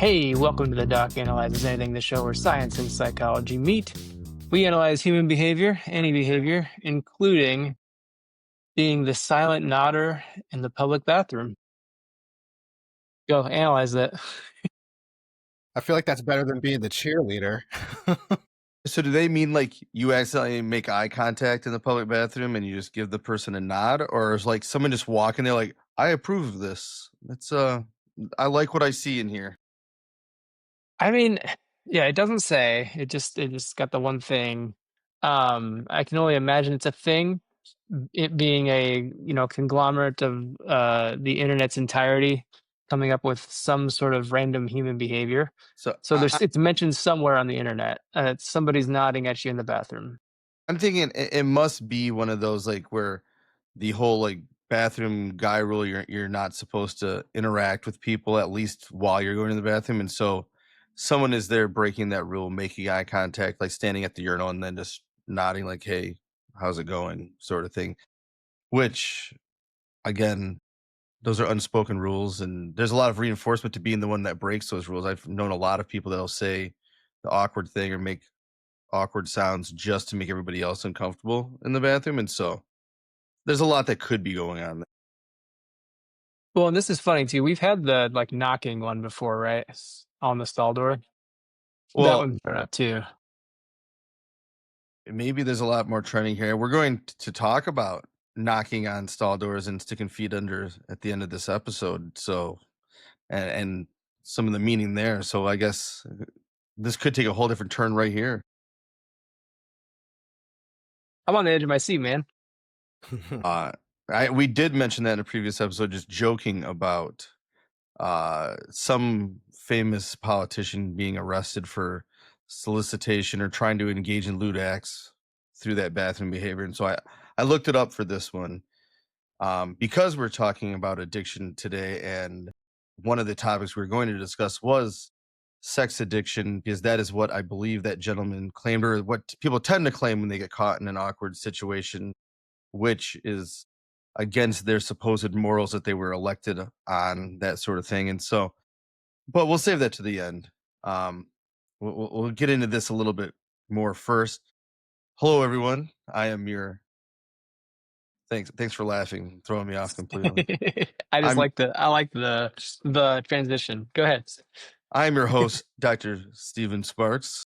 Hey, welcome to the Doc Analyzes Anything, the show where science and psychology meet. We analyze human behavior, any behavior, including being the silent nodder in the public bathroom. Go analyze that. I feel like that's better than being the cheerleader. So do they mean like you accidentally make eye contact in the public bathroom and you just give the person a nod, or is like someone just walking there like, I approve of this. It's I like what I see in here. I mean, yeah, it doesn't say. It just got the one thing. I can only imagine it's a thing. It being a conglomerate of the internet's entirety coming up with some sort of random human behavior. So So it's mentioned somewhere on the internet. Somebody's nodding at you in the bathroom. I'm thinking it must be one of those like where the whole like bathroom guy rule, you're not supposed to interact with people at least while you're going to the bathroom, and so someone is there breaking that rule, making eye contact, like standing at the urinal and then just nodding like, hey, how's it going, sort of thing. Which again, those are unspoken rules, and there's a lot of reinforcement to being the one that breaks those rules. I've known a lot of people that'll say the awkward thing or make awkward sounds just to make everybody else uncomfortable in the bathroom, and so there's a lot that could be going on there. Well, and this is funny too. We've had the like knocking one before, right? On the stall door. That Well, one's been up too. maybe there's a lot more trending here. We're going to talk about knocking on stall doors and sticking feet under at the end of this episode. So, and some of the meaning there. So I guess this could take a whole different turn right here. I'm on the edge of my seat, man. We did mention that in a previous episode, just joking about some famous politician being arrested for solicitation or trying to engage in lewd acts through that bathroom behavior. And so I looked it up for this one because we're talking about addiction today. And one of the topics we we're going to discuss was sex addiction, because that is what I believe that gentleman claimed, or what people tend to claim when they get caught in an awkward situation, which is against their supposed morals that they were elected on, that sort of thing. And so, but we'll save that to the end. We'll get into this a little bit more first. Hello, everyone. I am your. Thanks for laughing, throwing me off completely. I I'm like the transition. Go ahead. I'm your host, Dr. Steven Sparks.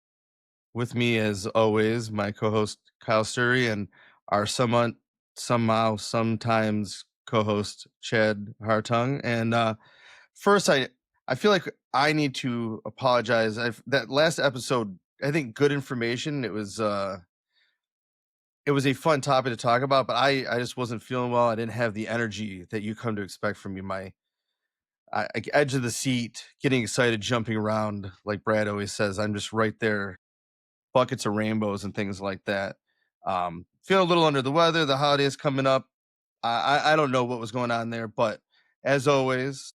With me, as always, my co-host Kyle Sturry and our sometimes co-host Chad Hartung. And first, I feel like I need to apologize. That last episode, I think, good information. It was a fun topic to talk about, but I just wasn't feeling well. I didn't have the energy that you come to expect from me. I edge of the seat, getting excited, jumping around, like Brad always says. I'm just right there, buckets of rainbows and things like that. Feel a little under the weather. The holidays coming up. I don't know what was going on there, but as always,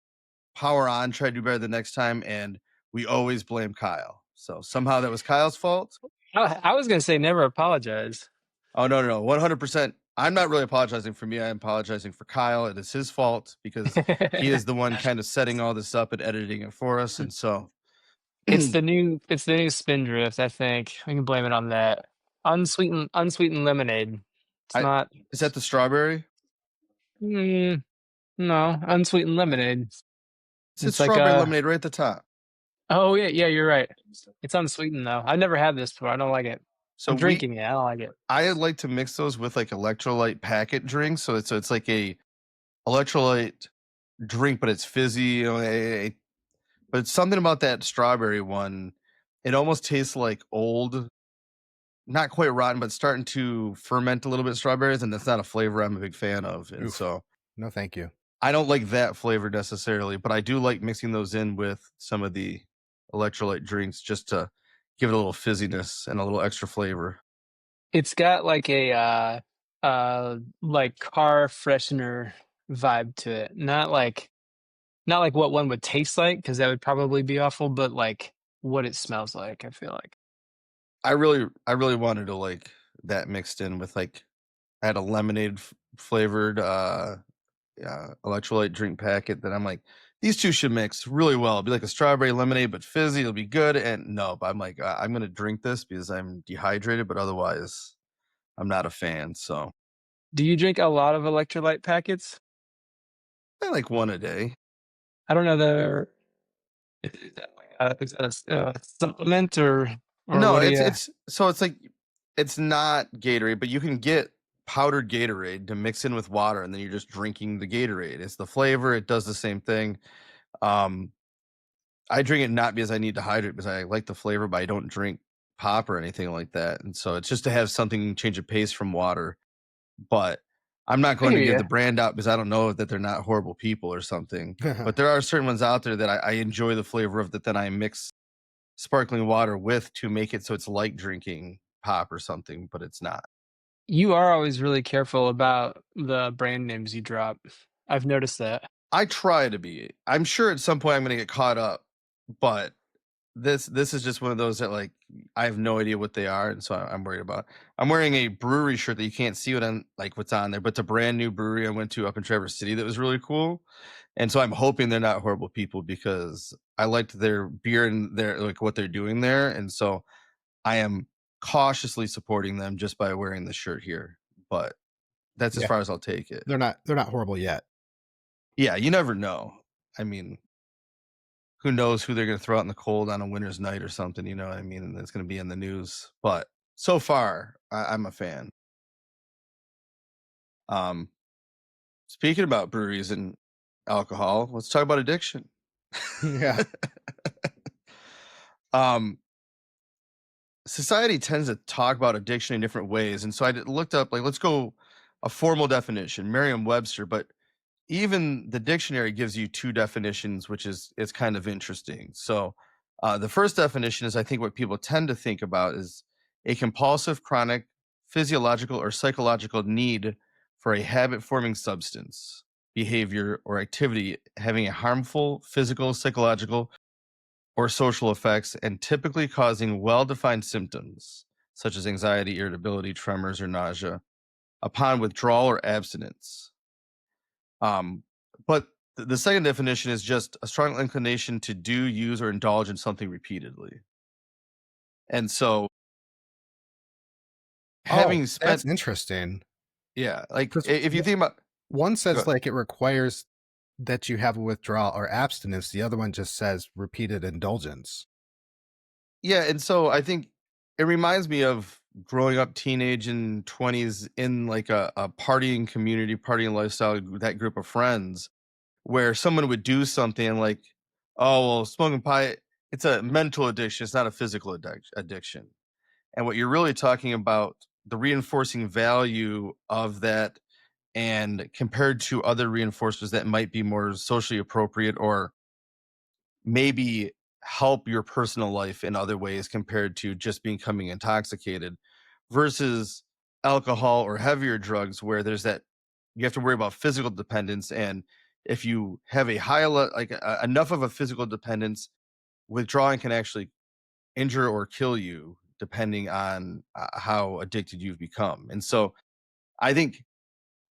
power on, try to do better the next time, and we always blame Kyle. So somehow that was Kyle's fault. I was gonna say never apologize. Oh, no, 100%. I'm not really apologizing for me. I'm apologizing for Kyle. It is his fault because he is the one kind of setting all this up and editing it for us. And so It's the new Spindrift. I think we can blame it on that unsweetened lemonade. It's not. Is that the strawberry? No, unsweetened lemonade. It says It's like strawberry lemonade right at the top. Oh yeah, you're right. It's unsweetened though. I've never had this before. I don't like it. So I'm drinking it. I don't like it. I like to mix those with like electrolyte packet drinks. So it's like a electrolyte drink, but it's fizzy. But it's something about that strawberry one. It almost tastes like old, not quite rotten, but starting to ferment a little bit, strawberries, and that's not a flavor I'm a big fan of. And so no, thank you. I don't like that flavor necessarily, but I do like mixing those in with some of the electrolyte drinks just to give it a little fizziness and a little extra flavor. It's got like a like car freshener vibe to it. Not like what one would taste like, because that would probably be awful, but like what it smells like, I feel like. I really wanted to like that mixed in with like, I had a lemonade flavored electrolyte drink packet that I'm like, these two should mix really well. It'll be like a strawberry lemonade, but fizzy. It'll be good. And no, but I'm like, I'm gonna drink this because I'm dehydrated, but otherwise, I'm not a fan. So Do you drink a lot of electrolyte packets? I like one a day. I don't know the is that a supplement or No, what do it's you it's so it's like it's not Gatorade, but you can get powdered Gatorade to mix in with water, and then you're just drinking the Gatorade. It's the flavor. It does the same thing. Um, I drink it not because I need to hydrate, because I like the flavor, but I don't drink pop or anything like that. And so it's just to have something change of pace from water. But I'm not I going to hear give you. the brand out because I don't know that they're not horrible people or something. But there are certain ones out there that I enjoy the flavor of that then I mix sparkling water with to make it so it's like drinking pop or something, but it's not. You are always really careful about the brand names you drop. I've noticed that. I try to be. I'm sure at some point I'm going to get caught up, but this is just one of those that like I have no idea what they are, and so I'm worried about. I'm wearing a brewery shirt that you can't see what on like what's on there, but it's a brand new brewery I went to up in Traverse City that was really cool, and so I'm hoping they're not horrible people because I liked their beer and their like what they're doing there, and so I am cautiously supporting them just by wearing the shirt here, but that's as Yeah, far as I'll take it. they're not horrible yet. Yeah, you never know. I mean, who knows who they're going to throw out in the cold on a winter's night or something, you know what I mean? And it's going to be in the news. But so far, I'm a fan. Um, Speaking about breweries and alcohol, let's talk about addiction. Yeah. um, Society tends to talk about addiction in different ways. And so looked up, like, let's go a formal definition, Merriam-Webster, but even the dictionary gives you two definitions, which is kind of interesting. So, the first definition is, I think, what people tend to think about is a compulsive, chronic, physiological, or psychological need for a habit-forming substance, behavior, or activity having a harmful physical, psychological, or social effects, and typically causing well-defined symptoms such as anxiety, irritability, tremors, or nausea upon withdrawal or abstinence. Um, but the second definition is just a strong inclination to do, use, or indulge in something repeatedly. And so, Oh, having spent, that's interesting. yeah, like Because if you think about, one says go- like it requires that you have a withdrawal or abstinence. The other one just says repeated indulgence. yeah, and so I think it reminds me of growing up, teenage and 20s in like a partying community, partying lifestyle, that group of friends, where someone would do something like, oh, well, smoking pot, it's a mental addiction, it's not a physical addiction. And what you're really talking about, the reinforcing value of that, and compared to other reinforcers that might be more socially appropriate or maybe help your personal life in other ways compared to just becoming intoxicated versus alcohol or heavier drugs where there's that you have to worry about physical dependence. And if you have a enough of a physical dependence, withdrawing can actually injure or kill you depending on how addicted you've become. And so I think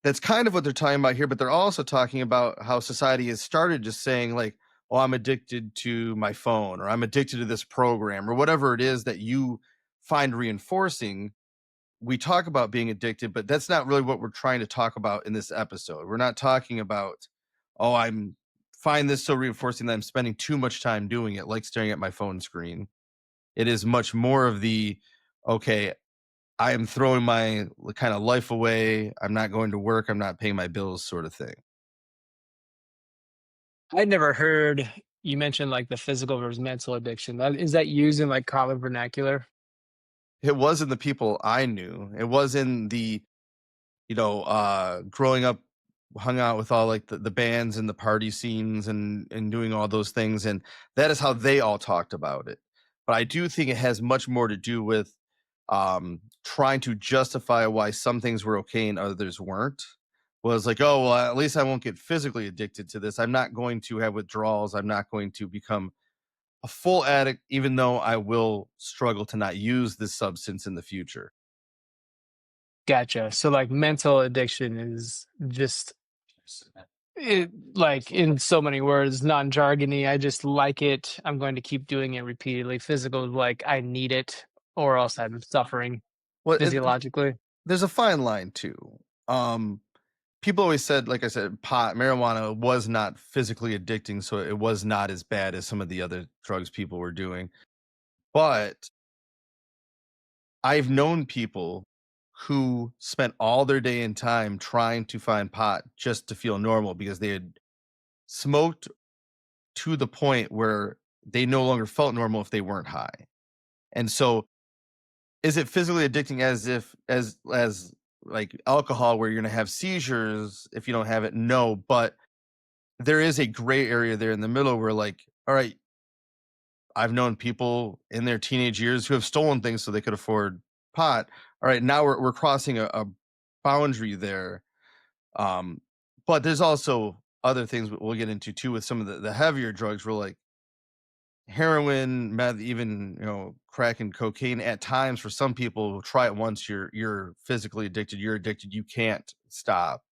that's kind of what they're talking about here, but they're also talking about how society has started just saying like, "Oh, I'm addicted to my phone," or "I'm addicted to this program," or whatever it is that you find reinforcing. We talk about being addicted, but that's not really what we're trying to talk about in this episode. We're not talking about, "Oh, I'm find this so reinforcing that I'm spending too much time doing it," like staring at my phone screen. It is much more of the, okay, I am throwing my kind of life away. I'm not going to work. I'm not paying my bills, sort of thing. I'd never heard you mention like the physical versus mental addiction. Is that used in like common vernacular? It was in the people I knew. It was in the, growing up, hung out with all like the bands and the party scenes and doing all those things. And that is how they all talked about it. But I do think it has much more to do with trying to justify why some things were okay and others weren't. Was like, oh, well, at least I won't get physically addicted to this. I'm not going to have withdrawals. I'm not going to become a full addict, even though I will struggle to not use this substance in the future. Gotcha. So like mental addiction is just it, like in so many words, non-jargony. I just like it. I'm going to keep doing it repeatedly. Physical, like I need it, or else I'm suffering Well, physiologically. there's a fine line too. Um, People always said, like I said, marijuana was not physically addicting, so it was not as bad as some of the other drugs people were doing. But I've known people who spent all their day and time trying to find pot just to feel normal because they had smoked to the point where they no longer felt normal if they weren't high. And so is it physically addicting as like alcohol where you're going to have seizures if you don't have it? No, but there is a gray area there in the middle where like, all right, I've known people in their teenage years who have stolen things so they could afford pot. All right, now we're crossing a boundary there. Um, but there's also other things we'll get into too with some of the heavier drugs where like heroin, meth, even crack and cocaine at times for some people try it once you're physically addicted, you're addicted, you can't stop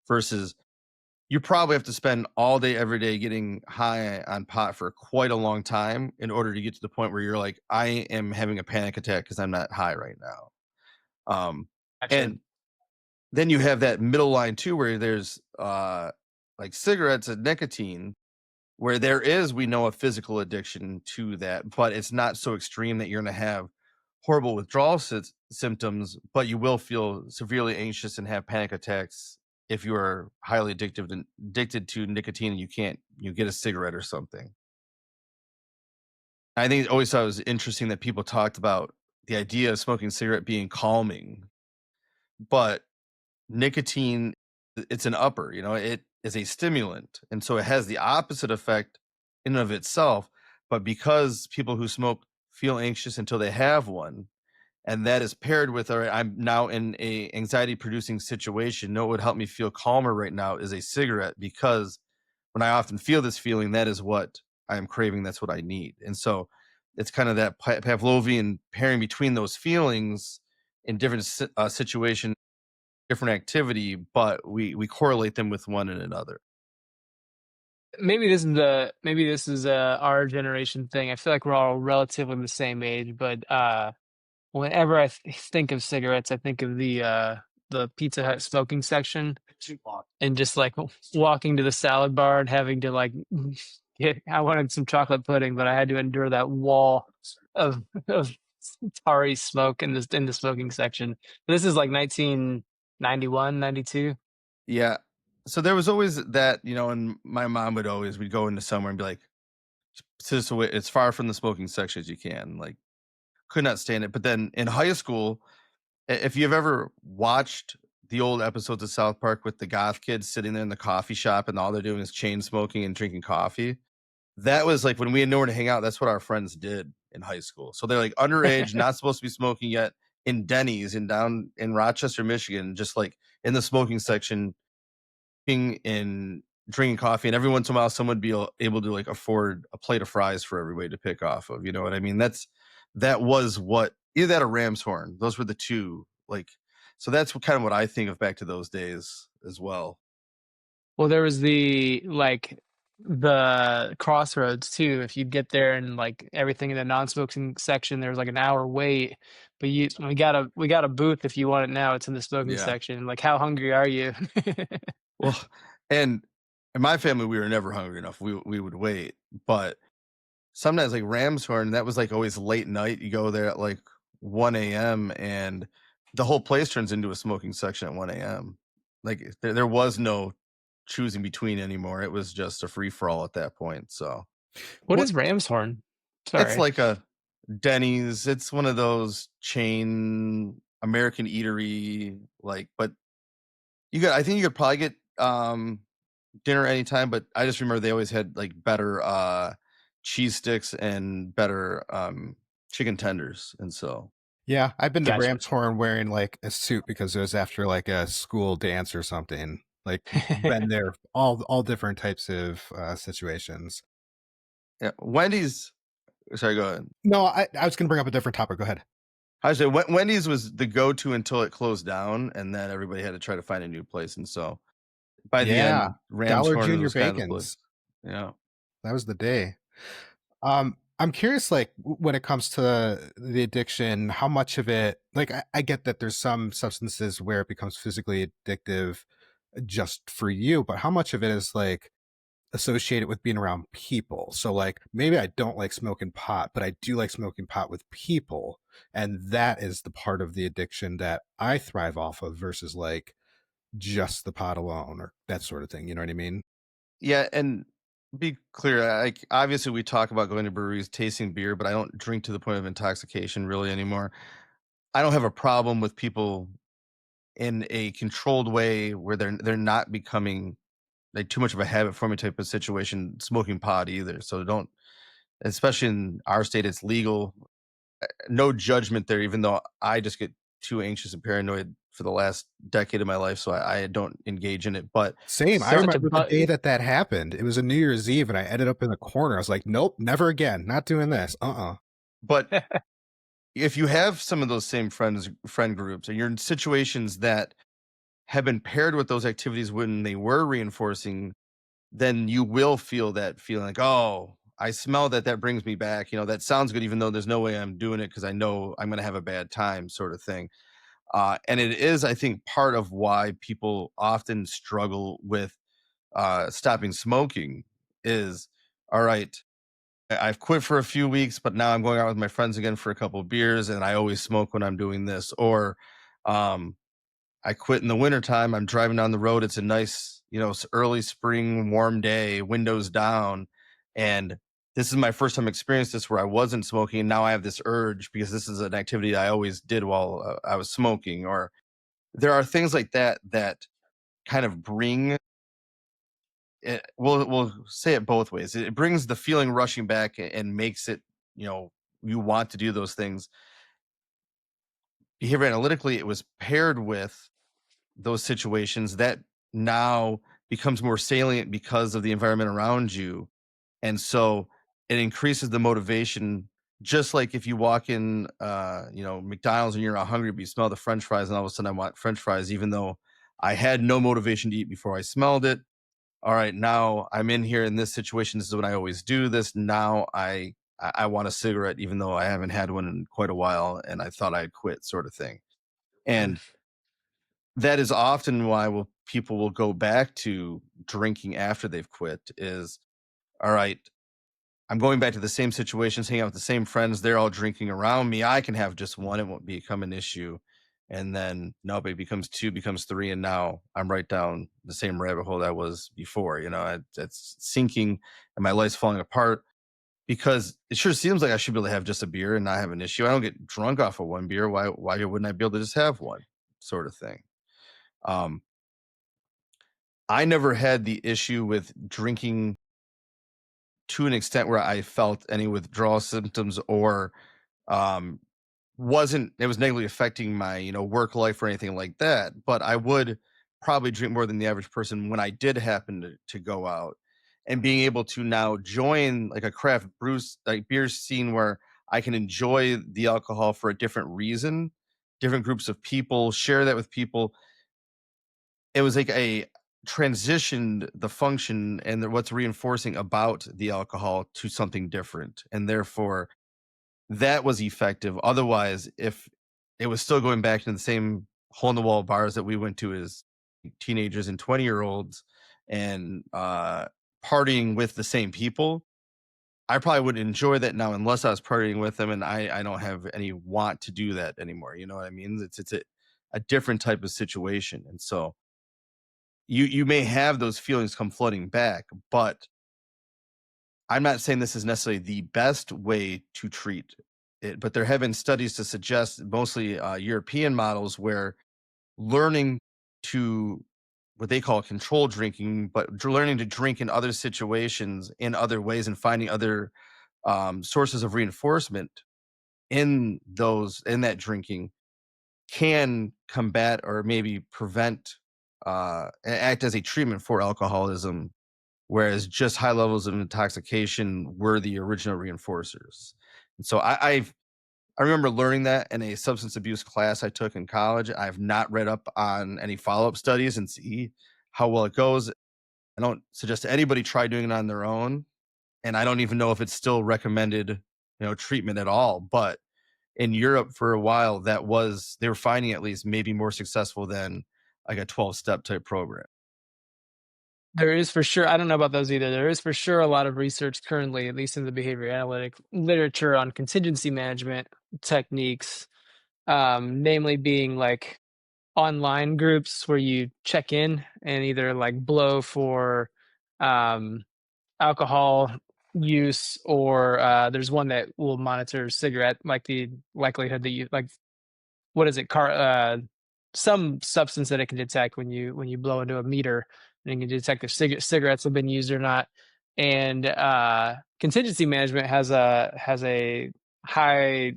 versus you probably have to spend all day every day getting high on pot for quite a long time in order to get to the point where you're like, I am having a panic attack because I'm not high right now. Gotcha. And then you have that middle line too, where there's like cigarettes and nicotine, where there is, we know, a physical addiction to that, but it's not so extreme that you're going to have horrible withdrawal symptoms, but you will feel severely anxious and have panic attacks if you are highly addicted to nicotine and you get a cigarette or something. I think always thought it was interesting that people talked about the idea of smoking a cigarette being calming, but nicotine, it's an upper, it is a stimulant, and so it has the opposite effect in and of itself, but because people who smoke feel anxious until they have one, and that is paired with, all right, I'm now in a anxiety producing situation, no, it would help me feel calmer right now is a cigarette, because when I often feel this feeling, that is what I am craving, that's what I need. And so it's kind of that Pavlovian pairing between those feelings in different situations, different activity, but we correlate them with one and another. Maybe this is a our generation thing. I feel like we're all relatively the same age, but whenever I think of cigarettes, I think of the Pizza Hut smoking section, and just like walking to the salad bar and having to like get. I wanted some chocolate pudding, but I had to endure that wall of tarry smoke in the smoking section. This is like 1991, 92. Yeah. So there was always that, and my mom we'd go into somewhere and be like, so it's far from the smoking section as you can. Like, could not stand it. But then in high school, if you've ever watched the old episodes of South Park with the goth kids sitting there in the coffee shop and all they're doing is chain smoking and drinking coffee, that was like when we had nowhere to hang out. That's what our friends did in high school. So they're like underage, not supposed to be smoking yet, in Denny's in down in Rochester, Michigan, just like in the smoking section, and drinking coffee. And every once in a while, someone would be able to like afford a plate of fries for everybody to pick off of. You know what I mean? That was what, either that or Ram's Horn. Those were the two. Like, so that's kind of what I think of back to those days as well. Well, there was the crossroads too. If you get there and like everything in the non-smoking section, there's like an hour wait. But we got a booth if you want it now. It's in the smoking Yeah. section. Like, how hungry are you? Well, and in my family, we were never hungry enough. We would wait, but sometimes like Ram's Horn, that was like always late night. You go there at like 1 a.m. and the whole place turns into a smoking section at 1 a.m. Like there was no choosing between anymore. It was just a free for all at that point. So What What is Ram's Horn? it's Sorry. like a Denny's. It's one of those chain American eatery, like, but I think you could probably get dinner anytime, but I just remember they always had like better cheese sticks and better chicken tenders. And so Yeah, I've been to Gotcha. Ram's Horn wearing like a suit because it was after like a school dance or something. Like been there all different types of situations. yeah, Wendy's, sorry, go ahead. No, I was going to bring up a different topic. Go ahead. I say Wendy's was the go-to until it closed down, and then everybody had to try to find a new place. And so By the Yeah, end, Ram's Dollar Corner Junior was kind of the place. Bacons. Yeah. That was the day. I'm curious, like when it comes to the addiction, how much of it, like I get that there's some substances where it becomes physically addictive just for you, but how much of it is like associated with being around people? So like maybe I don't like smoking pot, but I do like smoking pot with people. And that is the part of the addiction that I thrive off of versus like just the pot alone or that sort of thing. You know what I mean? Yeah, and be clear, like obviously we talk about going to breweries, tasting beer, but I don't drink to the point of intoxication really anymore. I don't have a problem with people in a controlled way where they're not becoming like too much of a habit forming type of situation smoking pot either. So don't, especially in our state, it's legal. No judgment there, even though I just get too anxious and paranoid for the last decade of my life, so I don't engage in it. But Same. I Such a remember the day but. that that happened. It was a New Year's Eve, and I ended up in the corner. I was like, "Nope, never again. Not doing this. Uh-uh." but if you have some of those same friend groups and you're in situations that have been paired with those activities when they were reinforcing, then you will feel that feeling like, oh, I smell that, that brings me back, that sounds good, even though there's no way I'm doing it because I know I'm going to have a bad time, sort of thing. And it is, I think, part of why people often struggle with stopping smoking is, all right, I've quit for a few weeks, but now I'm going out with my friends again for a couple of beers, and I always smoke when I'm doing this. Or um, I quit in the wintertime. I'm driving down the road. It's a nice, early spring, warm day, windows down. And this is my first time experience this where I wasn't smoking. And now I have this urge because this is an activity I always did while I was smoking. Or there are things like that that kind of bring it. We'll say it both ways. It brings the feeling rushing back and makes it, you know, you want to do those things. Behavior analytically, it was paired with those situations that now becomes more salient because of the environment around you. And so it increases the motivation. Just like if you walk in, McDonald's and you're not hungry, but you smell the French fries, and all of a sudden I want French fries, even though I had no motivation to eat before I smelled it. All right, now I'm in here in this situation. This is what I always do. This now I want a cigarette, even though I haven't had one in quite a while, and I thought I'd quit, sort of thing. And that is often why people will go back to drinking after they've quit is, all right, I'm going back to the same situations, hanging out with the same friends. They're all drinking around me. I can have just one. It won't become an issue. And then nope, it becomes two, becomes three. And now I'm right down the same rabbit hole that I was before. It's sinking and my life's falling apart because it sure seems like I should be able to have just a beer and not have an issue. I don't get drunk off of one beer. Why wouldn't I be able to just have one, sort of thing? Um, I never had the issue with drinking to an extent where I felt any withdrawal symptoms or um wasn't it was negatively affecting my, work life or anything like that. But I would probably drink more than the average person when I did happen to go out. And being able to now join like a craft brew like beer scene where I can enjoy the alcohol for a different reason, different groups of people, share that with people. It was like a transitioned the function and what's reinforcing about the alcohol to something different, and therefore that was effective. Otherwise, if it was still going back to the same hole in the wall bars that we went to as teenagers and 20-year-olds and partying with the same people, I probably wouldn't enjoy that now unless I was partying with them, and I don't have any want to do that anymore. You know what I mean? It's a different type of situation. And so you may have those feelings come flooding back, but I'm not saying this is necessarily the best way to treat it, but there have been studies to suggest, mostly European models, where learning to what they call control drinking, but learning to drink in other situations in other ways and finding other sources of reinforcement in that drinking can combat or maybe prevent act as a treatment for alcoholism, whereas just high levels of intoxication were the original reinforcers. And so I remember learning that in a substance abuse class I took in college. I've not read up on any follow up studies and see how well it goes. I don't suggest anybody try doing it on their own, and I don't even know if it's still recommended, treatment at all. But in Europe for a while, they were finding at least maybe more successful than like a 12-step type program. There is for sure, I don't know about those either. There is for sure a lot of research currently, at least in the behavior analytic literature, on contingency management techniques, namely being like online groups where you check in and either like blow for um, alcohol use, or there's one that will monitor cigarette, like the likelihood that you like, what is it, some substance that it can detect when you blow into a meter, and it can detect if cigarettes have been used or not. And contingency management has a high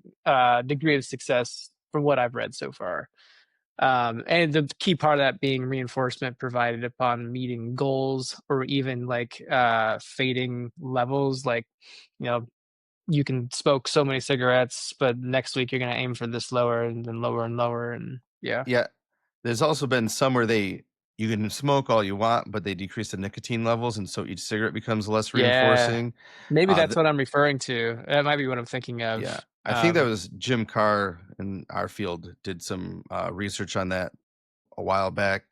degree of success from what I've read so far. And the key part of that being reinforcement provided upon meeting goals, or even like fading levels. Like, you know, you can smoke so many cigarettes, but next week you're going to aim for this lower, and then lower and lower. And yeah. Yeah, there's also been some where you can smoke all you want, but they decrease the nicotine levels, and so each cigarette becomes less Yeah. reinforcing. Maybe Uh, that's th- what I'm referring to. That might be what I'm thinking yeah, of. I think that was Jim Carr in our field did some research on that a while back.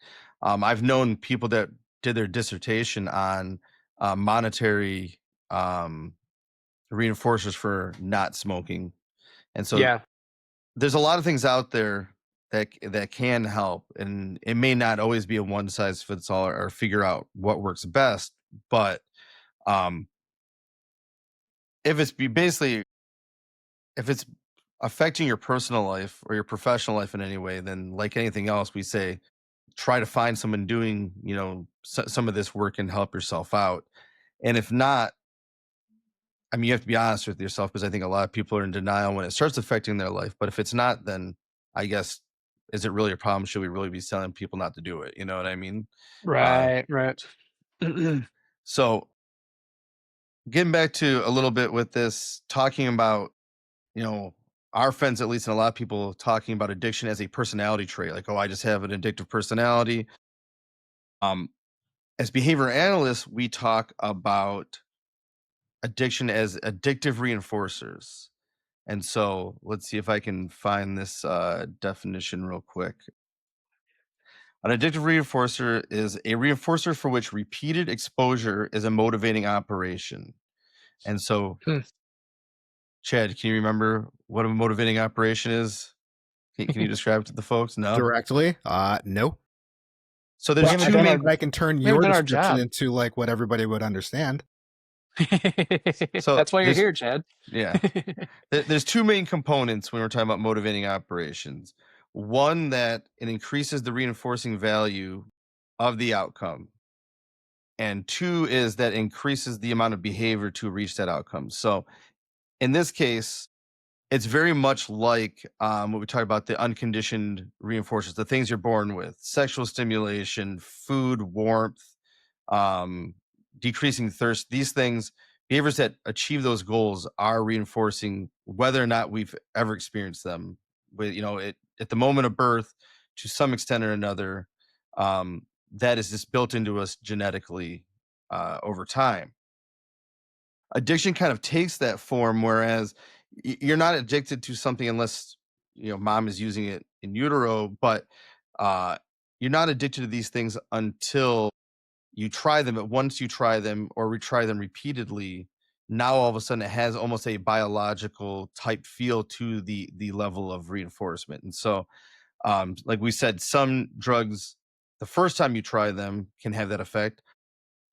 I've known people that did their dissertation on monetary um, reinforcers for not smoking, and so Yeah. there's a lot of things out there that can help, and it may not always be a one size fits all, or figure out what works best. But um, if it's basically if it's affecting your personal life or your professional life in any way, then like anything else, we say try to find someone doing some of this work and help yourself out. And if not, I mean, you have to be honest with yourself, because I think a lot of people are in denial when it starts affecting their life. But if it's not, then I guess, is it really a problem? Should we really be telling people not to do it? You know what I mean? Uh, Right. Right. so getting back to a little bit with this, talking about, you know, our friends, at least, and a lot of people talking about addiction as a personality trait, like, oh, I just have an addictive personality. Um, as behavior analysts, we talk about addiction as addictive reinforcers. And so let's see if I can find this definition real quick. An addictive reinforcer is a reinforcer for which repeated exposure is a motivating operation. And so, Hmm. Chad, can you remember what a motivating operation is? Can you describe it to the folks? No. Directly? No. So We there's haven't two done main. But I can turn we haven't your done our description job. into like what everybody would understand. So That's why you're there's here, Chad. yeah. There's two main components when we're talking about motivating operations. One, that it increases the reinforcing value of the outcome, and two is that increases the amount of behavior to reach that outcome. So in this case, it's very much like what we talk about, the unconditioned reinforcers, the things you're born with: sexual stimulation, food, warmth, um, decreasing thirst. These things, behaviors that achieve those goals, are reinforcing whether or not we've ever experienced them. With at the moment of birth, to some extent or another, that is just built into us genetically over time. Addiction kind of takes that form, whereas you're not addicted to something unless mom is using it in utero, but uh, you're not addicted to these things until you try them. But once you try them or retry them repeatedly, now all of a sudden it has almost a biological type feel to the level of reinforcement. And so, like we said, some drugs, the first time you try them, can have that effect.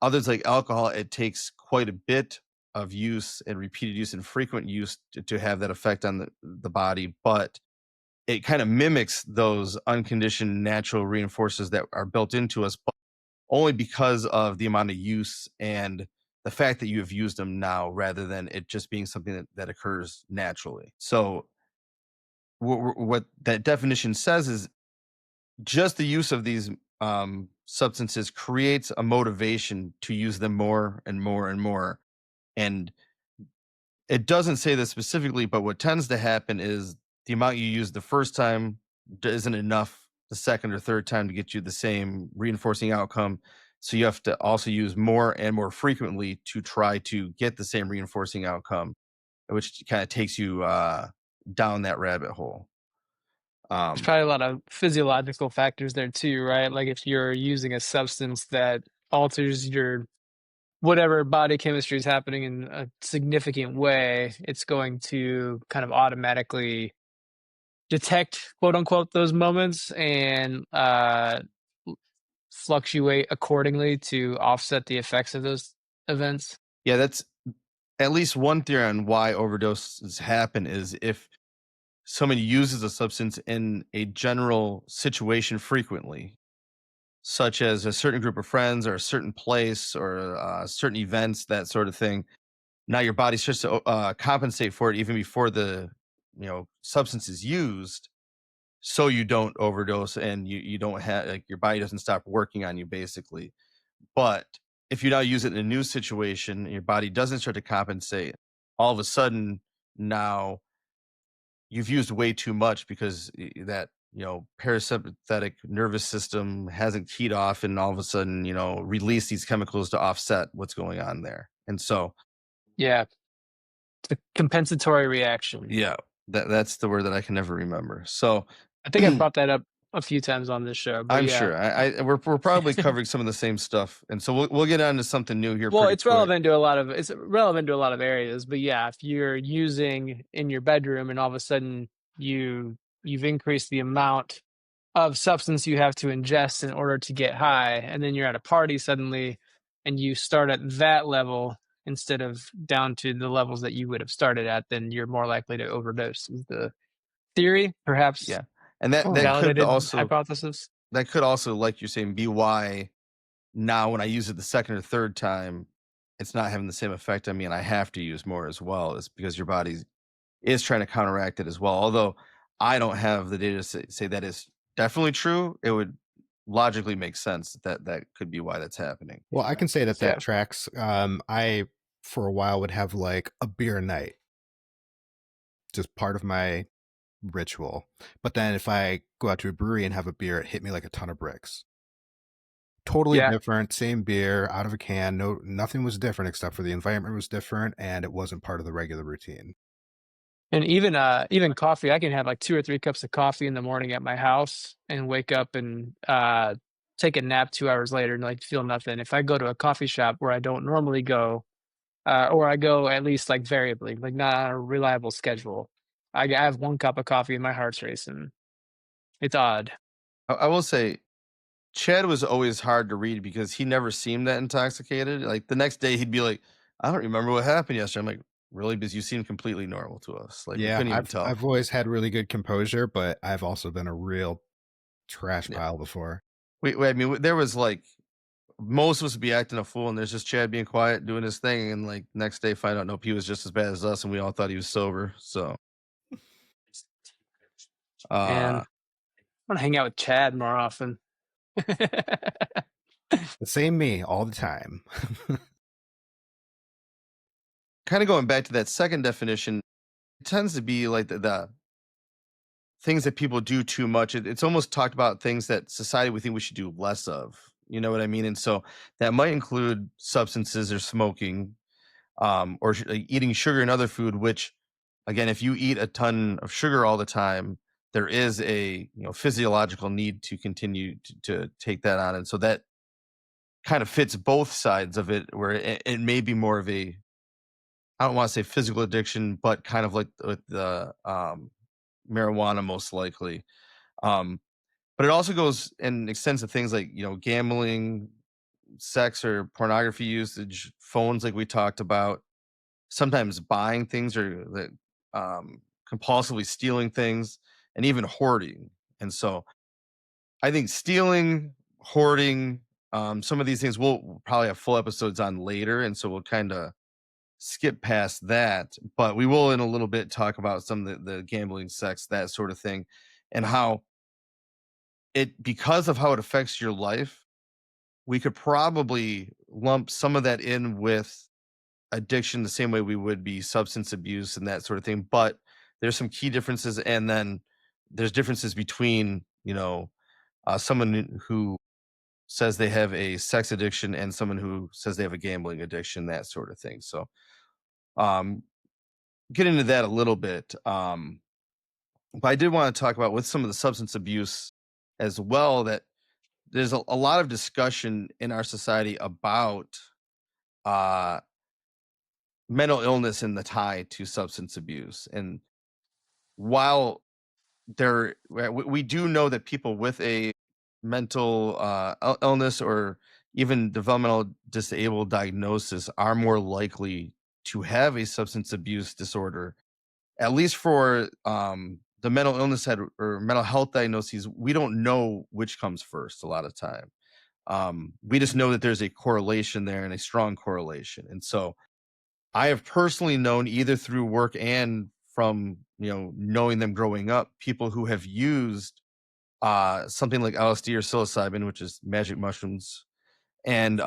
Others, like alcohol, it takes quite a bit of use and repeated use and frequent use to have that effect on the body. But it kind of mimics those unconditioned natural reinforcers that are built into us, but only because of the amount of use and the fact that you have used them now, rather than it just being something that occurs naturally. So what that definition says is just the use of these substances creates a motivation to use them more and more and more. And it doesn't say this specifically, but what tends to happen is the amount you use the first time isn't enough the second or third time to get you the same reinforcing outcome. So you have to also use more and more frequently to try to get the same reinforcing outcome, which kind of takes you down that rabbit hole. There's Um, probably a lot of physiological factors there too, right? Like if you're using a substance that alters your whatever body chemistry is happening in a significant way, it's going to kind of automatically detect quote unquote those moments and fluctuate accordingly to offset the effects of those events. yeah, that's at least one theory on why overdoses happen is if somebody uses a substance in a general situation frequently, such as a certain group of friends or a certain place or certain events, that sort of thing. Now your body starts to compensate for it even before the substance is used, so you don't overdose and you don't have like your body doesn't stop working on you basically. But if you now use it in a new situation, and your body doesn't start to compensate. All of a sudden, now you've used way too much because that parasympathetic nervous system hasn't keyed off, and all of a sudden, release these chemicals to offset what's going on there. And so, Yeah, the compensatory reaction. yeah, that's the word that I can never remember. So, I think I brought that up a few times on this show, but I'm yeah. sure we're probably covering some of the same stuff, and so we'll get on to something new here Well, pretty it's quick. relevant to a lot of areas, but yeah, if you're using in your bedroom and all of a sudden you've increased the amount of substance you have to ingest in order to get high, and then you're at a party suddenly and you start at that level instead of down to the levels that you would have started at, then you're more likely to overdose. Is the theory, perhaps Yeah, and that could validated also hypothesis? like you're saying, be why now when I use it the second or third time, it's not having the same effect on me, and I have to use more as well. Is because your body is trying to counteract it as well. Although I don't have the data to say that is definitely true, it would logically make sense that that could be why that's happening. Well, I can say that Yeah. that tracks. I for a while would have like a beer night, just part of my ritual. But then if I go out to a brewery and have a beer, it hit me like a ton of bricks. Totally Yeah. different, same beer out of a can. No, nothing was different except for the environment was different, and it wasn't part of the regular routine. And even coffee, I can have like 2 or 3 cups of coffee in the morning at my house and wake up and, take a nap 2 hours later and, like, feel nothing. If I go to a coffee shop where I don't normally go, or I go at least, like, variably, like, not on a reliable schedule, I have 1 cup of coffee and my heart's racing. It's odd. I will say Chad was always hard to read because he never seemed that intoxicated. Like the next day, he'd be like, "I don't remember what happened yesterday." I'm like, "Really?" Because you seem completely normal to us. Like we Yeah, couldn't even tell. I've always had really good composure, but I've also been a real trash Yeah, pile before. I mean, there was like most of us would be acting a fool, and there's just Chad being quiet, doing his thing, and like next day find out nope, he was just as bad as us, and we all thought he was sober. So, And uh, I wanna hang out with Chad more often. The same me all the time. kind of going back to that second definition, it tends to be like the things that people do too much. It's almost talked about things that society would think we should do less of. You know what I mean? And so that might include substances or smoking, or like eating sugar and other food. Which, again, if you eat a ton of sugar all the time, there is a physiological need to continue to take that on, and so that kind of fits both sides of it. Where it may be more of a I don't want to say physical addiction, but kind of like with the marijuana, most likely. Um, but it also goes and extends to things like, gambling, sex or pornography usage, phones like we talked about, sometimes buying things or compulsively stealing things, and even hoarding. And so I think stealing, hoarding, some of these things we'll probably have full episodes on later. And so we'll kind of skip past that. But we will in a little bit talk about some of the gambling, sex, that sort of thing, and how because of how it affects your life, we could probably lump some of that in with addiction the same way we would be substance abuse and that sort of thing. But there's some key differences, and then there's differences between, someone who says they have a sex addiction and someone who says they have a gambling addiction, that sort of thing. So, um, get into that a little bit. But I did want to talk about with some of the substance abuse as well that there's a lot of discussion in our society about uh, mental illness and the tie to substance abuse. And while we do know that people with a mental illness or even developmental disabled diagnosis are more likely to have a substance abuse disorder, at least for the mental illness side or mental health diagnoses. We don't know which comes first a lot of time. We just know that there's a correlation there and a strong correlation. And so I have personally known, either through work and from knowing them growing up, people who have used something like LSD or psilocybin, which is magic mushrooms, and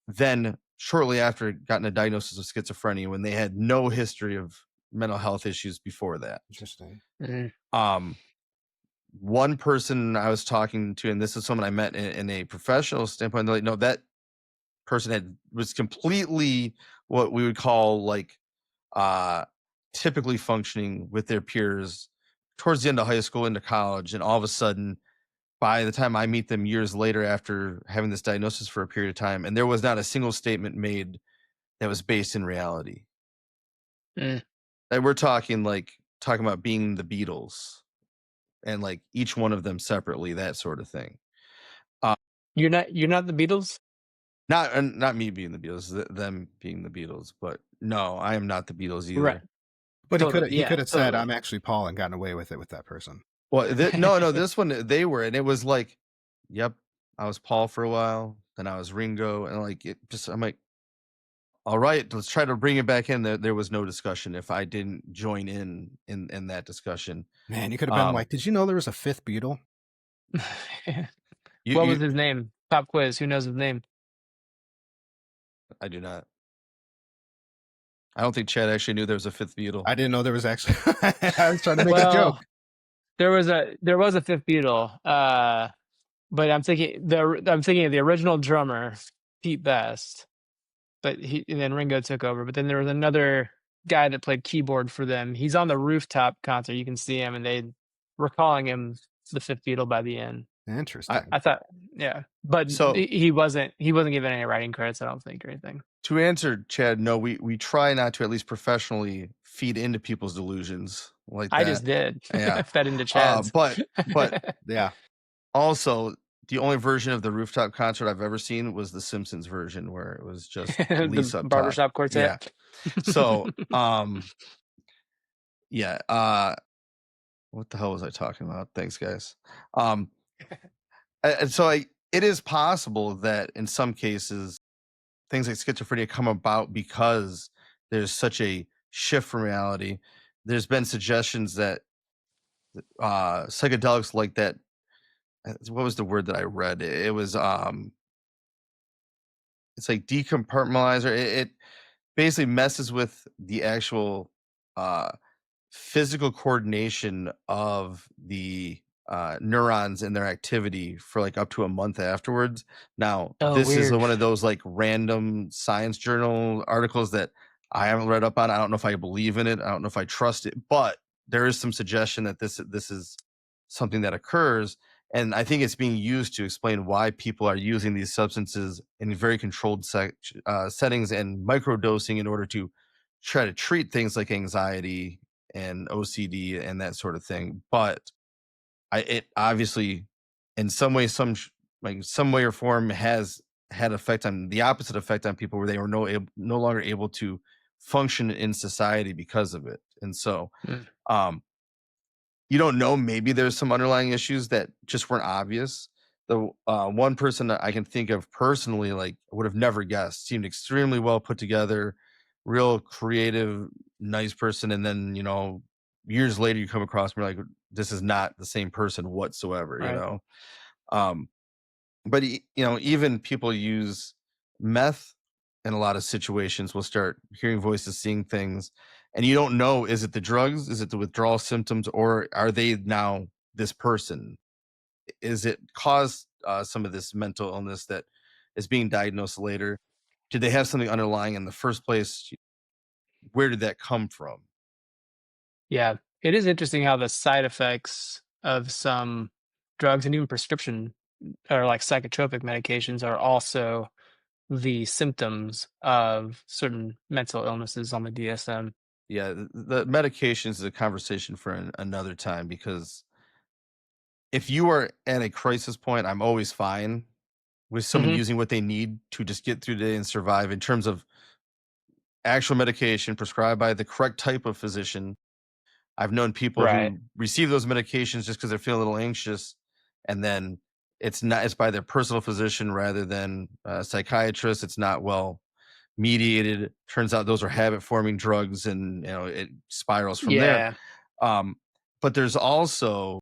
then shortly after gotten a diagnosis of schizophrenia when they had no history of mental health issues before that. Interesting. Mhm. One person I was talking to, and this is someone I met in a professional standpoint, they're like, no, that person was completely what we would call like uh typically functioning with their peers towards the end of high school into college, and all of a sudden by the time I meet them years later after having this diagnosis for a period of time, and there was not a single statement made that was based in reality. Mm. And we're talking about being the Beatles and like each one of them separately, that sort of thing. uh, You're not the Beatles? not me being the Beatles, them being the Beatles, but no, I am not the Beatles Right. either. But Totally. he Yeah, could have said, totally. "I'm actually Paul," and gotten away with it with that person. Well, no, this one they were, and it was like, yep, I was Paul for a while, then I was Ringo, and like it just, I'm like, all right, let's try to bring it back in. There was no discussion if I didn't join in that discussion. Man, you could have been Um, like, "Did you know there was a fifth Beatle?" What was you his name? Pop quiz. Who knows his name? I do not. I don't think Chad actually knew there was a fifth Beatle. I didn't know there was actually. I was trying to make a joke. Well, there was a fifth Beatle. But I'm thinking of the original drummer, Pete Best. But and then Ringo took over. But then there was another guy that played keyboard for them. He's on the rooftop concert. You can see him, and they were calling him the fifth Beatle by the end. I Interesting. I thought, yeah, but so he wasn't given any writing credits, I don't think, or anything. to answer Chad, no, we try not to, at least professionally, feed into people's delusions like I that. just did. Yeah. Fed into Chad's. But Yeah. also, the only version of the rooftop concert I've ever seen was the Simpsons version, where it was just The Lisa up top. barbershop Yeah. quartet. So, yeah. What the hell was I talking about? Thanks, guys. And so it is possible that in some cases things like schizophrenia come about because there's such a shift from reality. There's been suggestions that psychedelics like that. What was the word that I read? It was it's like decompartmentalizer. It basically messes with the actual uh physical coordination of the neurons and their activity for like up to a month afterwards. Now, Oh, this is weird. one of those like random science journal articles that I haven't read up on. I don't know if I believe in it. I don't know if I trust it, but there is some suggestion that this is something that occurs. And I think it's being used to explain why people are using these substances in very controlled settings and microdosing in order to try to treat things like anxiety and OCD and that sort of thing. But it obviously, in some way, some way or form, has had effect on the opposite effect on people, where they were no longer able to function in society because of it. And so, Mm. you don't know, maybe there's some underlying issues that just weren't obvious. The one person that I can think of personally, like, would have never guessed, seemed extremely well put together, real creative, nice person, and then years later you come across me like, this is not the same person whatsoever. Right. Um but even people use meth in a lot of situations, will start hearing voices, seeing things, and you don't know, is it the drugs, is it the withdrawal symptoms, or are they now this person? Is it caused some of this mental illness that is being diagnosed later? Did they have something underlying in the first place? Where did that come from? Yeah, it is interesting how the side effects of some drugs and even prescription or like psychotropic medications are also the symptoms of certain mental illnesses on the DSM. Yeah, the medications is a conversation for another time because if you are at a crisis point, I'm always fine with someone Hmm. using what they need to just get through the day and survive in terms of actual medication prescribed by the correct type of physician. I've known people Right. who receive those medications just because they're feeling a little anxious, and then it's by their personal physician rather than a psychiatrist. It's not well mediated. Turns out those are habit forming drugs, and it spirals from there. Yeah. Um, but there's also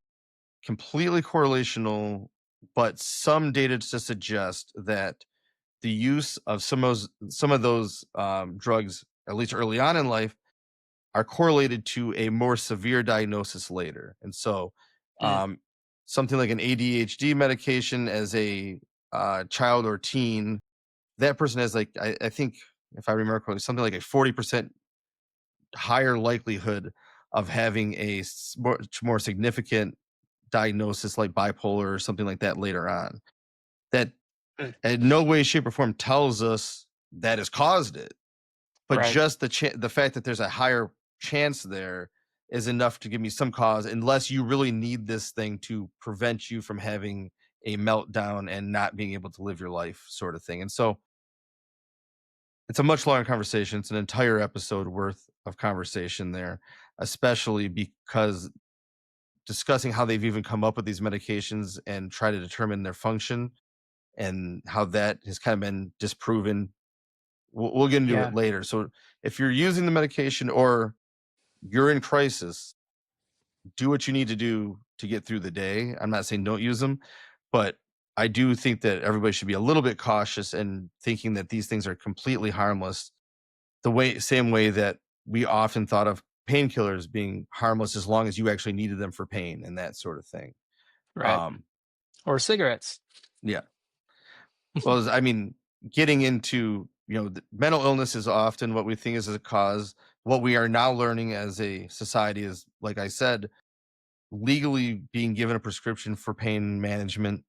completely correlational, but some data to suggest that the use of some of those drugs, at least early on in life, are correlated to a more severe diagnosis later. And so, Mm. um, something like an ADHD medication as a child or teen, that person has like I think if I remember correctly, something like a 40% higher likelihood of having much more significant diagnosis like bipolar or something like that later on. That Mm. in no way, shape, or form tells us that has caused it, but Right. just the fact that there's a higher chance there is enough to give me some cause, unless you really need this thing to prevent you from having a meltdown and not being able to live your life, sort of thing. And so it's a much longer conversation. It's an entire episode worth of conversation there, especially because discussing how they've even come up with these medications and try to determine their function and how that has kind of been disproven. We'll get into it Yeah. later. So if you're using the medication or you're in crisis, do what you need to do to get through the day. I'm not saying don't use them, but I do think that everybody should be a little bit cautious and thinking that these things are completely harmless. Same way that we often thought of painkillers being harmless as long as you actually needed them for pain and that sort of thing. Right. Um, Or cigarettes. yeah. Well, I mean, getting into mental illness is often what we think is a cause. What we are now learning as a society is, like I said, legally being given a prescription for pain management.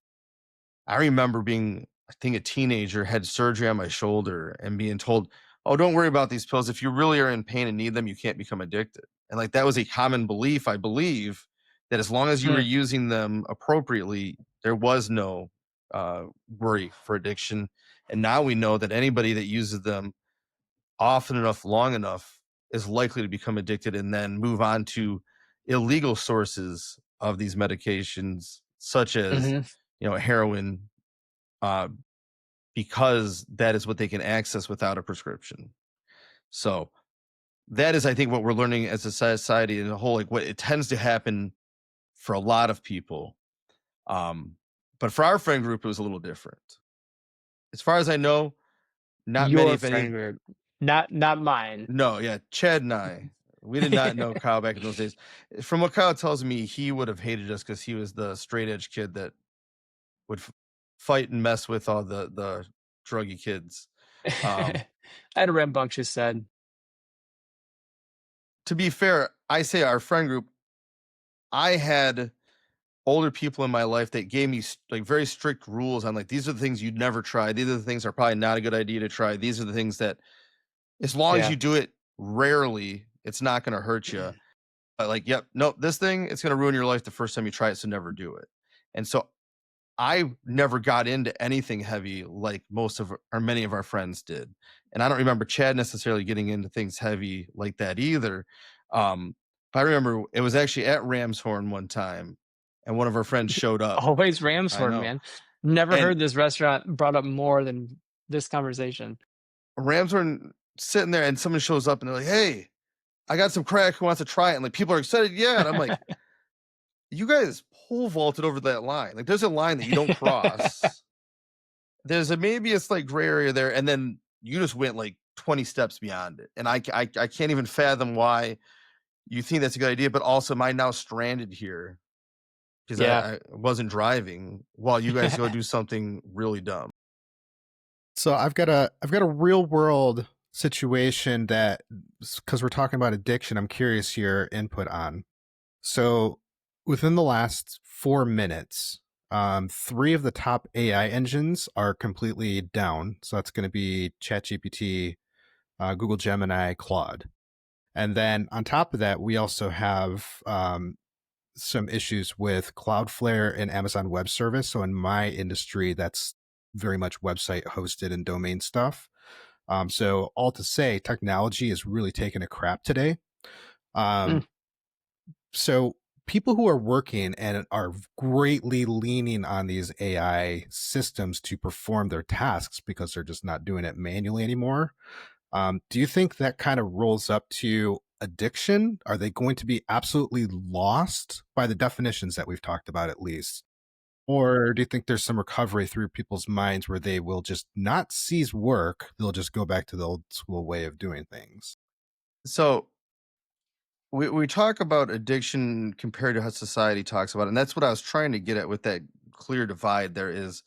I remember being, I think, a teenager, had surgery on my shoulder and being told, "Oh, don't worry about these pills. If you really are in pain and need them, you can't become addicted." And like that was a common belief, I believe, that as long as you were Mm. using them appropriately, there was no worry for addiction. And now we know that anybody that uses them often enough, long enough, is likely to become addicted and then move on to illegal sources of these medications, such as Hmm. heroin, uh, because that is what they can access without a prescription. So that is, I think, what we're learning as a society as a whole. Like what it tends to happen for a lot of people, um, but for our friend group, it was a little different. As far as I know, not many, Your if friend any. group, not mine. No, yeah, Chad and I, we did not know Kyle back in those days. From what Kyle tells me, he would have hated us because he was the straight edge kid that would fight and mess with all the druggy kids. Um, I had a rambunctious side. to be fair, I say our friend group. I had older people in my life that gave me like very strict rules on like these are the things you'd never try. These are the things are probably not a good idea to try. These are the things that, as long as Yeah. you do it rarely, it's not going to hurt you. Like, yep, nope, this thing, it's going to ruin your life the first time you try it, so never do it. And so I never got into anything heavy like most of or many of our friends did. And I don't remember Chad necessarily getting into things heavy like that either. Um, but I remember it was actually at Ramshorn one time, and one of our friends showed up. Always I Ramshorn, know. man. Never And heard this restaurant brought up more than this conversation. Ramshorn sitting there, and someone shows up and they're like, "Hey, I got some crack. Who wants to try it?" And like people are excited. Yeah. And I'm like, you guys pole vaulted over that line. Like there's a line that you don't cross. There's maybe a slight gray area there, and then you just went like 20 steps beyond it. And I can't even fathom why you think that's a good idea, but also am I now stranded here because Yeah. I wasn't driving while you guys go do something really dumb. So I've got a real world situation that, because we're talking about addiction, I'm curious your input on. So within the last 4 minutes, three of the top AI engines are completely down. So that's going to be ChatGPT, Google Gemini, Claude. And then on top of that, we also have some issues with Cloudflare and Amazon Web Service. So in my industry, that's very much website hosted and domain stuff. So all to say, technology is really taking a crap today. Mm. Um, so people who are working and are greatly leaning on these AI systems to perform their tasks because they're just not doing it manually anymore. Do you think that kind of rolls up to addiction? Are they going to be absolutely lost by the definitions that we've talked about, at least? Or do you think there's some recovery through people's minds where they will just not cease work? They'll just go back to the old school way of doing things. So we talk about addiction compared to how society talks about it, and that's what I was trying to get at with that clear divide. There is,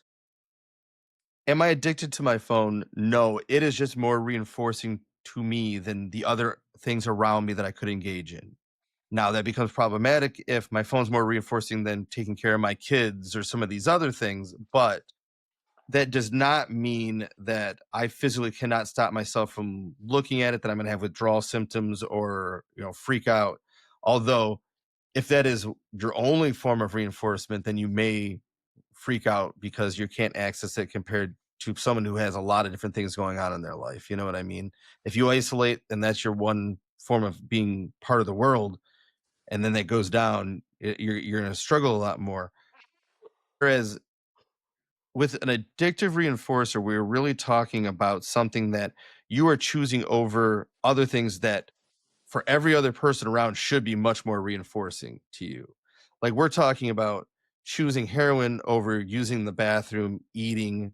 am I addicted to my phone? No, it is just more reinforcing to me than the other things around me that I could engage in. Now that becomes problematic if my phone's more reinforcing than taking care of my kids or some of these other things, but that does not mean that I physically cannot stop myself from looking at it, that I'm going to have withdrawal symptoms or, freak out. Although, if that is your only form of reinforcement, then you may freak out because you can't access it compared to someone who has a lot of different things going on in their life. You know what I mean? If you isolate and that's your one form of being part of the world, and then that goes down, you're going to struggle a lot more. Whereas with an addictive reinforcer, we're really talking about something that you are choosing over other things that for every other person around should be much more reinforcing to you. Like we're talking about choosing heroin over using the bathroom, eating,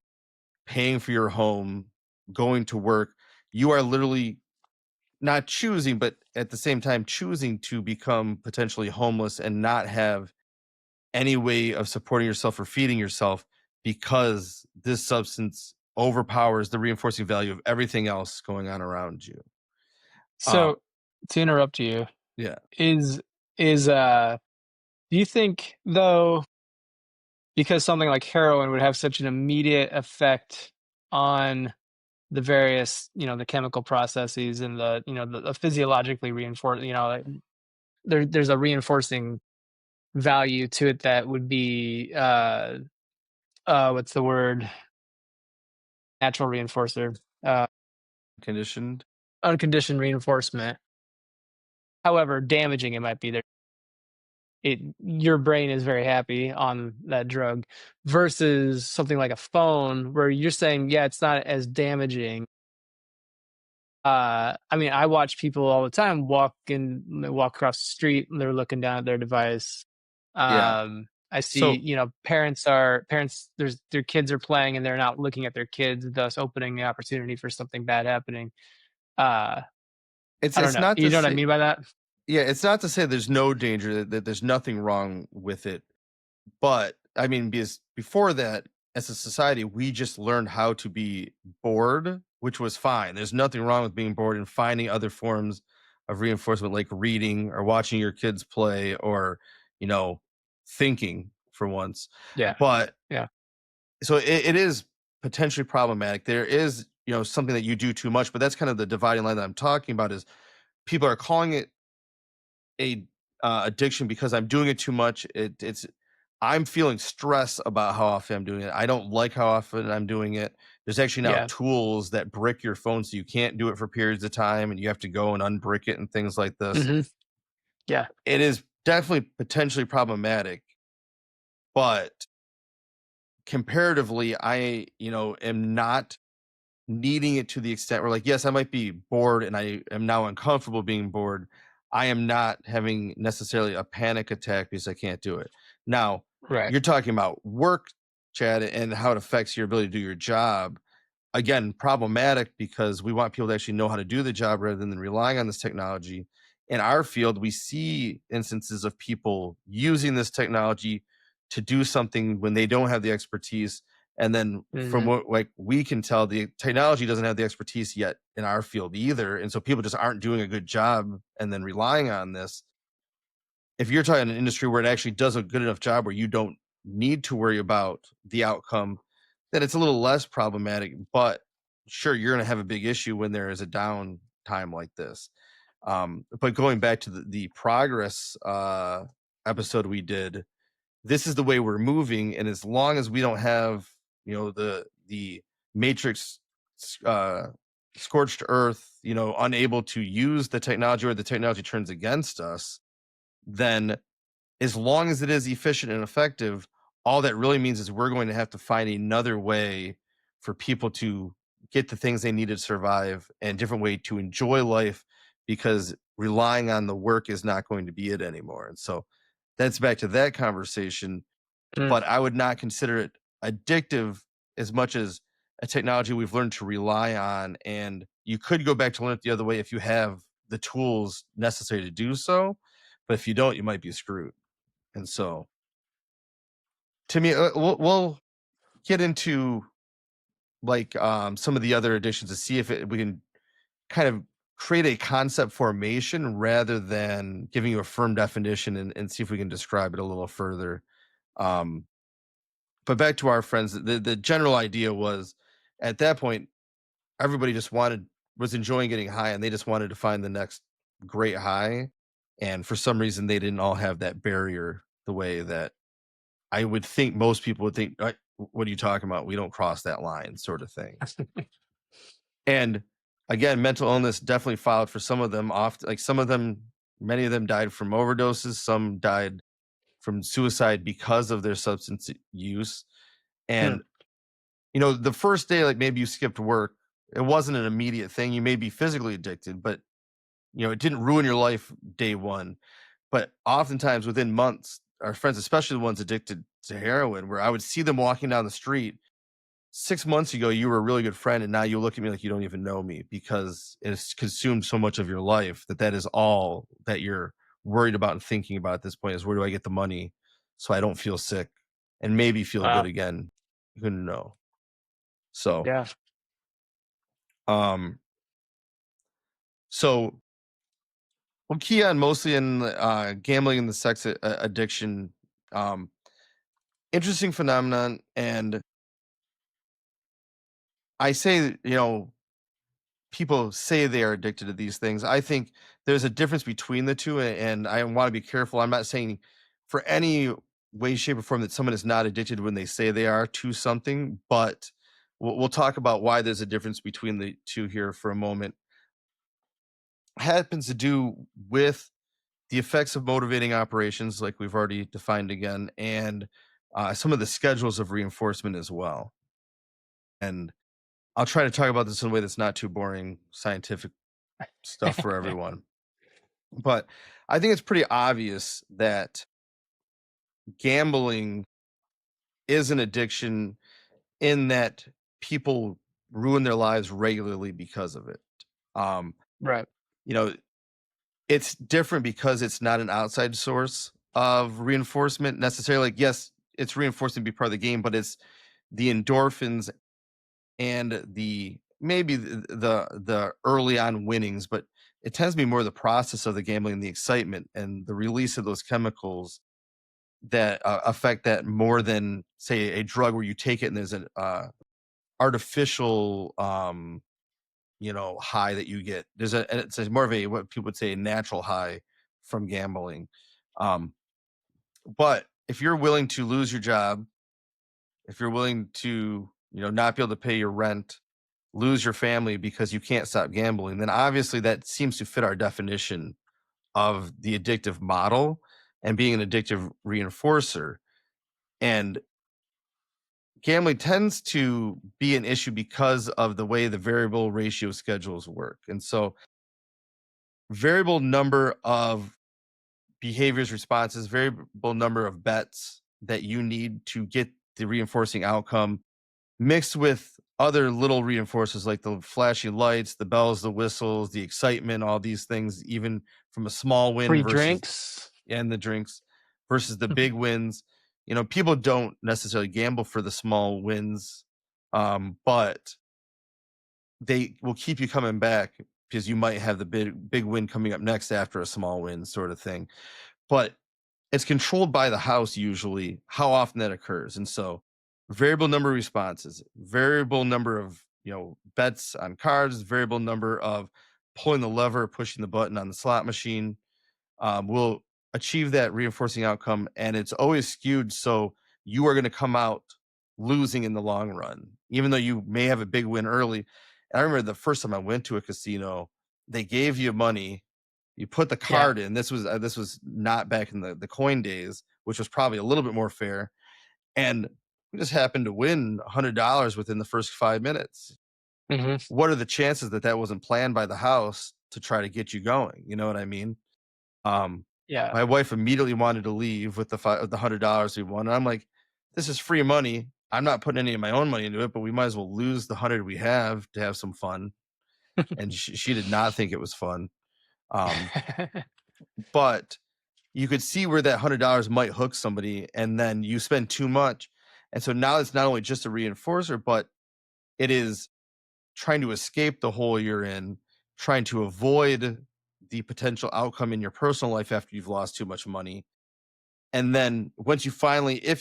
paying for your home, going to work. You are literally not choosing, but at the same time choosing to become potentially homeless and not have any way of supporting yourself or feeding yourself because this substance overpowers the reinforcing value of everything else going on around you. Um, So to interrupt you, yeah, is is do you think though, because something like heroin would have such an immediate effect on the various, the chemical processes and the physiologically reinforced, like, there's a reinforcing value to it that would be what's the word? Natural reinforcer, uh, conditioned. unconditioned reinforcement. However damaging it might be, there, your brain is very happy on that drug versus something like a phone where you're saying, yeah, it's not as damaging. I mean, I watch people all the time walk across the street and they're looking down at their device. Yeah. I see, So parents, their kids are playing and they're not looking at their kids, thus opening the opportunity for something bad happening. Uh, it's I don't it's know. not You to know what I say, mean by that? yeah, it's not to say there's no danger, that there's nothing wrong with it. But I mean, because before that, as a society, we just learned how to be bored, which was fine. There's nothing wrong with being bored and finding other forms of reinforcement, like reading or watching your kids play or, you know, thinking for once. Yeah. But Yeah. so it is potentially problematic. There is, something that you do too much, but that's kind of the dividing line that I'm talking about is people are calling it a addiction because I'm doing it too much. I'm feeling stress about how often I'm doing it. I don't like how often I'm doing it. There's actually now Yeah. tools that brick your phone so you can't do it for periods of time and you have to go and unbrick it and things like this. Hmm. Yeah. It is definitely potentially problematic, but comparatively, I, am not needing it to the extent where, like, yes, I might be bored and I am now uncomfortable being bored. I am not having necessarily a panic attack because I can't do it. Now, Right. you're talking about work, Chad, and how it affects your ability to do your job. Again, problematic because we want people to actually know how to do the job rather than relying on this technology. In our field, we see instances of people using this technology to do something when they don't have the expertise. And then from Mhm. what like we can tell, the technology doesn't have the expertise yet in our field either. And so people just aren't doing a good job and then relying on this. If you're talking an industry where it actually does a good enough job where you don't need to worry about the outcome, then it's a little less problematic. But sure, you're going to have a big issue when there is a down time like this. But going back to the progress episode we did, this is the way we're moving, and as long as we don't have, the matrix uh scorched earth, unable to use the technology, or the technology turns against us, then as long as it is efficient and effective, all that really means is we're going to have to find another way for people to get the things they need to survive, and different way to enjoy life, because relying on the work is not going to be it anymore. And so that's back to that conversation. Mm. But I would not consider it addictive as much as a technology we've learned to rely on. And you could go back to learn it the other way if you have the tools necessary to do so. But if you don't, you might be screwed. And so, to me, we'll get into like some of the other additions to see if we can kind of create a concept formation rather than giving you a firm definition, and see if we can describe it a little further. Um, but back to our friends, the general idea was, at that point, everybody just was enjoying getting high, and they just wanted to find the next great high. And for some reason, they didn't all have that barrier the way that I would think most people would think. What are you talking about? We don't cross that line," sort of thing. And again, mental illness definitely followed for some of them. Often, like some of them, many of them died from overdoses. Some died from suicide because of their substance use. Hmm. And the first day, like maybe you skipped work, it wasn't an immediate thing. You may be physically addicted, but it didn't ruin your life day one. But oftentimes within months, our friends, especially the ones addicted to heroin, where I would see them walking down the street. 6 months ago, you were a really good friend, and now you look at me like you don't even know me, because it's consumed so much of your life that is all that you're worried about and thinking about at this point, is where do I get the money so I don't feel sick and maybe feel good Wow. again? Who know? So, Yeah. um, so we'll key on mostly in gambling and the sex addiction. Um, Interesting phenomenon, and I say, people say they are addicted to these things. I think there's a difference between the two, and I want to be careful. I'm not saying for any way, shape, or form that someone is not addicted when they say they are to something, but we'll talk about why there's a difference between the two here for a moment. Happens to do with the effects of motivating operations, like we've already defined again, and some of the schedules of reinforcement as well. And I'll try to talk about this in a way that's not too boring scientific stuff for everyone. But I think it's pretty obvious that gambling is an addiction, in that people ruin their lives regularly because of it. Um, Right. you know, it's different because it's not an outside source of reinforcement necessarily. Like, yes, it's reinforcing to be part of the game, but it's the endorphins and the maybe the early on winnings, but it tends to be more the process of the gambling and the excitement and the release of those chemicals that affect that more than, say, a drug where you take it and there's an artificial high that you get. It's more of a, what people would say, a natural high from gambling. um but if you're willing to lose your job, if you're willing to not be able to pay your rent, lose your family because you can't stop gambling, then obviously that seems to fit our definition of the addictive model and being an addictive reinforcer. And gambling tends to be an issue because of the way the variable ratio schedules work. And so, variable number of behaviors, responses, variable number of bets that you need to get the reinforcing outcome, mixed with other little reinforcers like the flashy lights, the bells, the whistles, the excitement, all these things, even from a small win Free versus, drinks. and the drinks versus the big wins. People don't necessarily gamble for the small wins, but they will keep you coming back because you might have the big win coming up next after a small win, sort of thing. But it's controlled by the house usually how often that occurs. And so variable number of responses, variable number of, bets on cards, variable number of pulling the lever, pushing the button on the slot machine, will achieve that reinforcing outcome. And it's always skewed. So you are going to come out losing in the long run, even though you may have a big win early. And I remember the first time I went to a casino, they gave you money, you put the Yeah. card in. This was not back in the coin days, which was probably a little bit more fair. And we just happened to win $100 within the first 5 minutes. Hmm. What are the chances that that wasn't planned by the house to try to get you going? You know what I mean? Um, Yeah. my wife immediately wanted to leave with the $100 we won. And I'm like, this is free money. I'm not putting any of my own money into it, but we might as well lose the 100 we have to have some fun. And she did not think it was fun. Um, but you could see where that $100 might hook somebody, and then you spend too much. And so now it's not only just a reinforcer, but it is trying to escape the hole you're in, trying to avoid the potential outcome in your personal life after you've lost too much money. And then if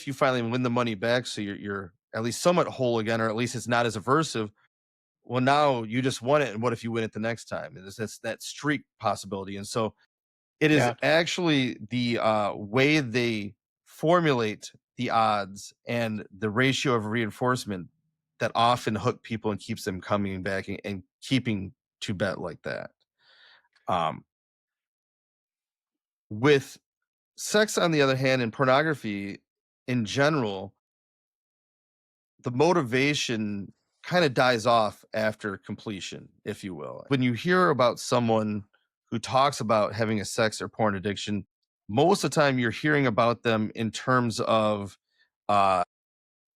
you finally win the money back, so you're at least somewhat whole again, or at least it's not as aversive. Well, now you just won it, and what if you win it the next time? And that's that streak possibility. And so it is Yeah. actually the way they formulate the odds and the ratio of reinforcement that often hook people and keeps them coming back and keeping to bet like that. Um, with sex, on the other hand, and pornography in general, the motivation kind of dies off after completion, if you will. When you hear about someone who talks about having a sex or porn addiction, most of the time you're hearing about them in terms of uh,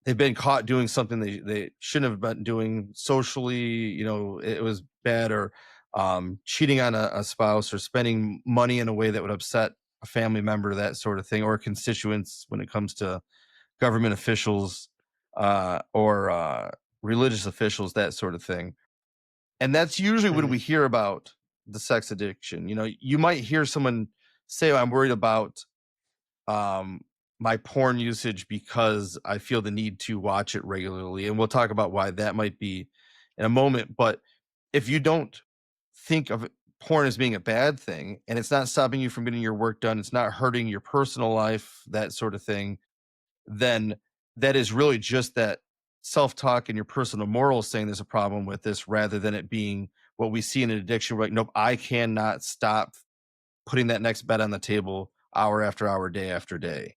they've been caught doing something they shouldn't have been doing socially. It was bad, or cheating on a spouse, or spending money in a way that would upset a family member, that sort of thing, or constituents when it comes to government officials, or religious officials, that sort of thing. And that's usually when Hmm. we hear about the sex addiction. You might hear someone say, "I'm worried about um, my porn usage because I feel the need to watch it regularly." And we'll talk about why that might be in a moment. But if you don't think of porn as being a bad thing, and it's not stopping you from getting your work done, it's not hurting your personal life, that sort of thing, then that is really just that self-talk and your personal morals saying there's a problem with this, rather than it being what we see in an addiction. We're like, nope, I cannot stop putting that next bet on the table hour after hour, day after day.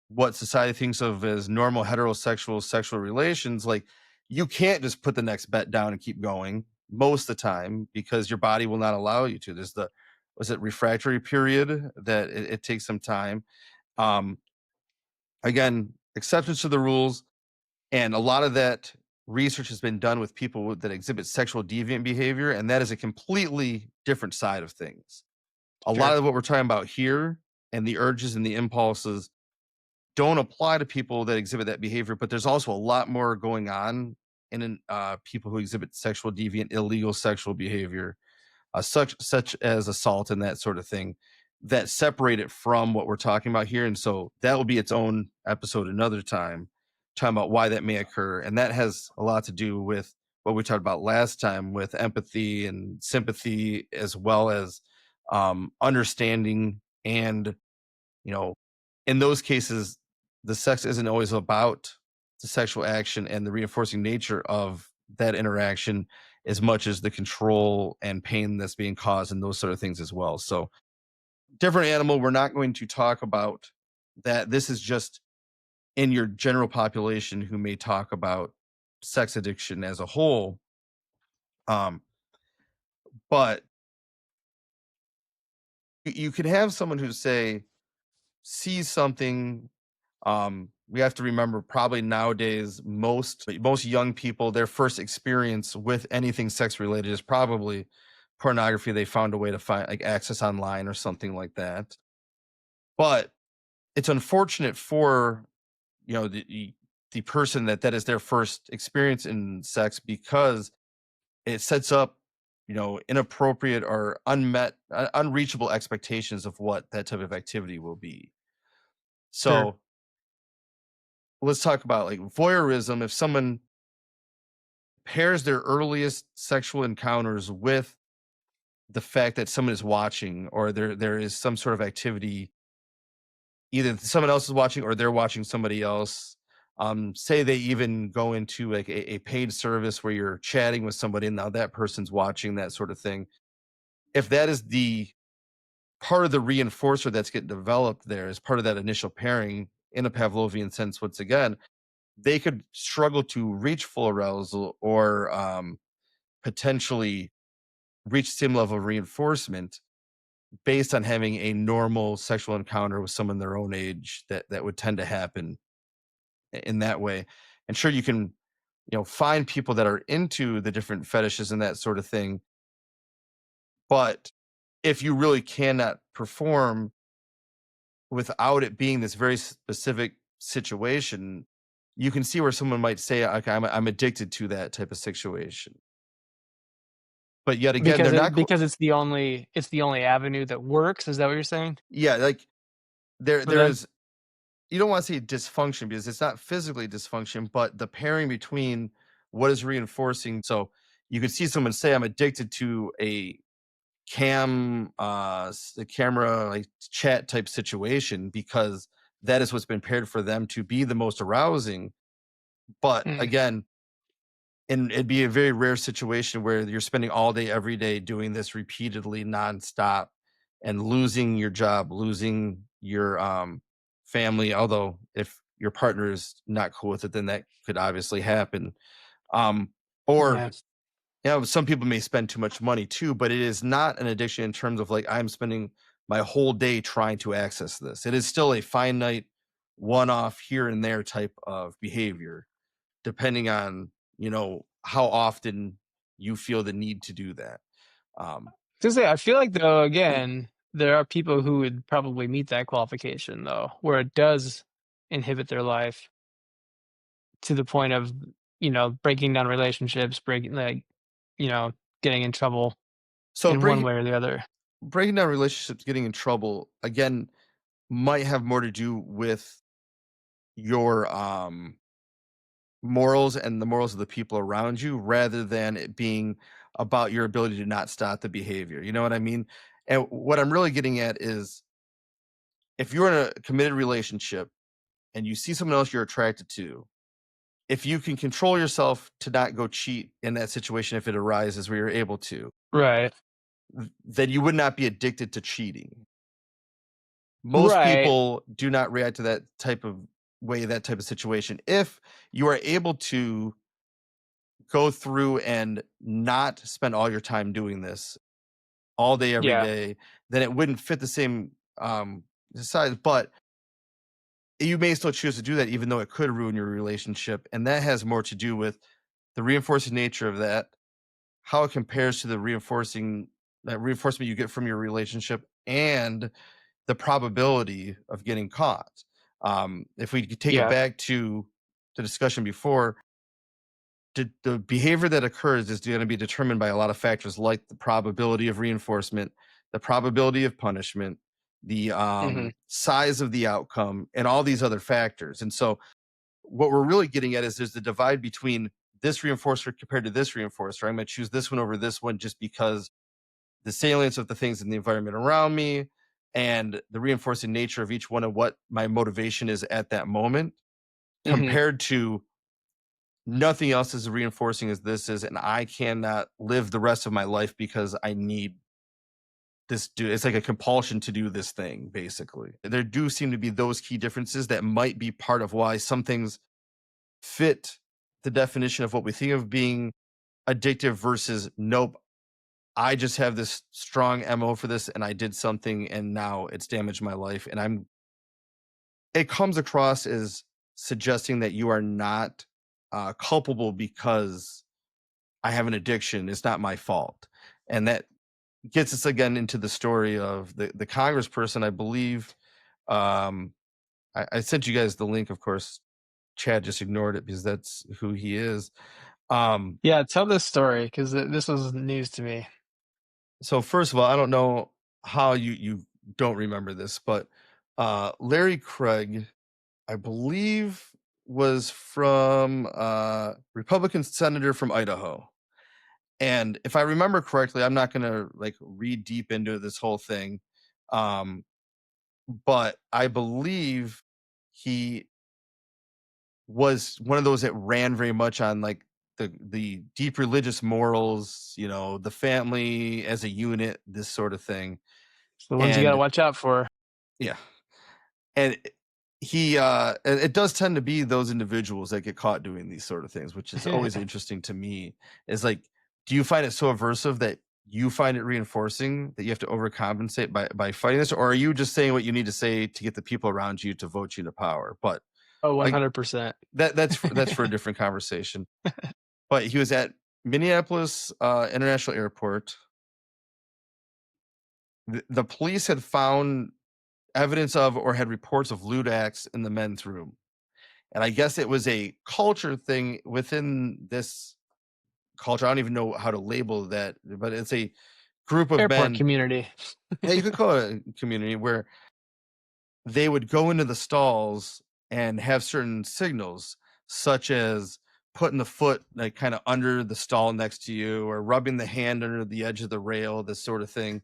What society thinks of as normal heterosexual sexual relations, like, you can't just put the next bet down and keep going most of the time, because your body will not allow you to. There's the was it refractory period that it takes some time. um Again, exceptions to the rules. And a lot of that research has been done with people that exhibit sexual deviant behavior, and that is a completely different side of things. A lot Sure. of what we're talking about here, and the urges and the impulses, don't apply to people that exhibit that behavior, but there's also a lot more going on in people who exhibit sexual deviant, illegal sexual behavior, such as assault and that sort of thing, that separate it from what we're talking about here. And so that will be its own episode another time, talking about why that may occur. And that has a lot to do with what we talked about last time, with empathy and sympathy, as well as understanding. And, you know, in those cases, the sex isn't always about the sexual action and the reinforcing nature of that interaction, as much as the control and pain that's being caused and those sort of things as well. So, different animal. We're not going to talk about that. This is just in your general population who may talk about sex addiction as a whole. Um, but you could have someone who sees something. We have to remember, probably nowadays, most young people, their first experience with anything sex related is probably pornography. They found a way to find, like, access online or something like that. But it's unfortunate for the person that is their first experience in sex, because it sets up inappropriate or unreachable expectations of what that type of activity will be. Sure. So let's talk about like voyeurism. If someone pairs their earliest sexual encounters with the fact that someone is watching, or there is some sort of activity, either someone else is watching or they're watching somebody else. Say they even go into like a paid service where you're chatting with somebody and now that person's watching, that sort of thing. If that is the part of the reinforcer that's getting developed there as part of that initial pairing in a Pavlovian sense, once again, they could struggle to reach full arousal, or potentially reach the same level of reinforcement based on having a normal sexual encounter with someone their own age, that would tend to happen in that way. And sure, you can find people that are into the different fetishes and that sort of thing, but if you really cannot perform without it being this very specific situation, you can see where someone might say, okay, I'm addicted to that type of situation. But yet again, they're not Because it's the only avenue that works, is that what you're saying? yeah, like For there them? is, you don't want to say dysfunction because it's not physically dysfunction, but the pairing between what is reinforcing. So you could see someone say, I'm addicted to a a camera like chat type situation, because that is what's been paired for them to be the most arousing. But Mm, again, and it'd be a very rare situation where you're spending all day every day doing this repeatedly nonstop and losing your job, losing your family. Although if your partner is not cool with it, then that could obviously happen. um or yeah. some people may spend too much money too, but it is not an addiction in terms of like I'm spending my whole day trying to access this. It is still a finite, one off here and there type of behavior, depending on how often you feel the need to do that. um To say, I feel like though, again, there are people who would probably meet that qualification though, where it does inhibit their life to the point of, breaking down relationships, breaking like, you know, getting in trouble so in one way or the other. breaking down relationships, getting in trouble again, might have more to do with your morals and the morals of the people around you, rather than it being about your ability to not stop the behavior. You know what I mean? And what I'm really getting at is, if you're in a committed relationship and you see someone else you're attracted to, if you can control yourself to not go cheat in that situation, if it arises where you're able to, Right. then you would not be addicted to cheating. Most Right. people do not react to that type of way, that type of situation. If you are able to go through and not spend all your time doing this all day, every Yeah. day, then it wouldn't fit the same size. But you may still choose to do that, even though it could ruin your relationship. And that has more to do with the reinforcing nature of that, how it compares to the reinforcement you get from your relationship, and the probability of getting caught. If we could take it Yeah. back to the discussion before, the behavior that occurs is going to be determined by a lot of factors, like the probability of reinforcement, the probability of punishment, the Mhm. size of the outcome, and all these other factors. And so what we're really getting at is there's the divide between this reinforcer compared to this reinforcer. I'm going to choose this one over this one just because the salience of the things in the environment around me and the reinforcing nature of each one of what my motivation is at that moment, Mhm. compared to nothing else is as reinforcing as this is, and I cannot live the rest of my life because I need this. It's like a compulsion to do this thing, basically. There do seem to be those key differences that might be part of why some things fit the definition of what we think of being addictive versus nope, I just have this strong MO for this and I did something and now it's damaged my life. And it comes across as suggesting that you are not culpable because I have an addiction. It's not my fault. And that gets us again into the story of the congressperson, I believe. I sent you guys the link, of course. Chad just ignored it because that's who he is. Um, Yeah, tell this story because this was news to me. so first of all, I don't know how you don't remember this, but Larry Craig, I believe, was from Republican senator from Idaho. And if I remember correctly, I'm not gonna like read deep into this whole thing. Um, but I believe he was one of those that ran very much on like the deep religious morals, you know, the family as a unit, this sort of thing. It's the ones you got to And watch out for. yeah, and it does tend to be those individuals that get caught doing these sort of things, which is always interesting to me. Is like, do you find it so aversive that you find it reinforcing that you have to overcompensate by fighting this, or are you just saying what you need to say to get the people around you to vote you into power? But Oh, like 100%. that's for a different conversation. But he was at Minneapolis International Airport. The police had found evidence of or had reports of lewd acts in the men's room. And I guess it was a culture thing within this culture. I don't even know how to label that, but it's a group of Airport men. community. Yeah, you could call it a community where they would go into the stalls and have certain signals, such as putting the foot like kind of under the stall next to you or rubbing the hand under the edge of the rail, this sort of thing.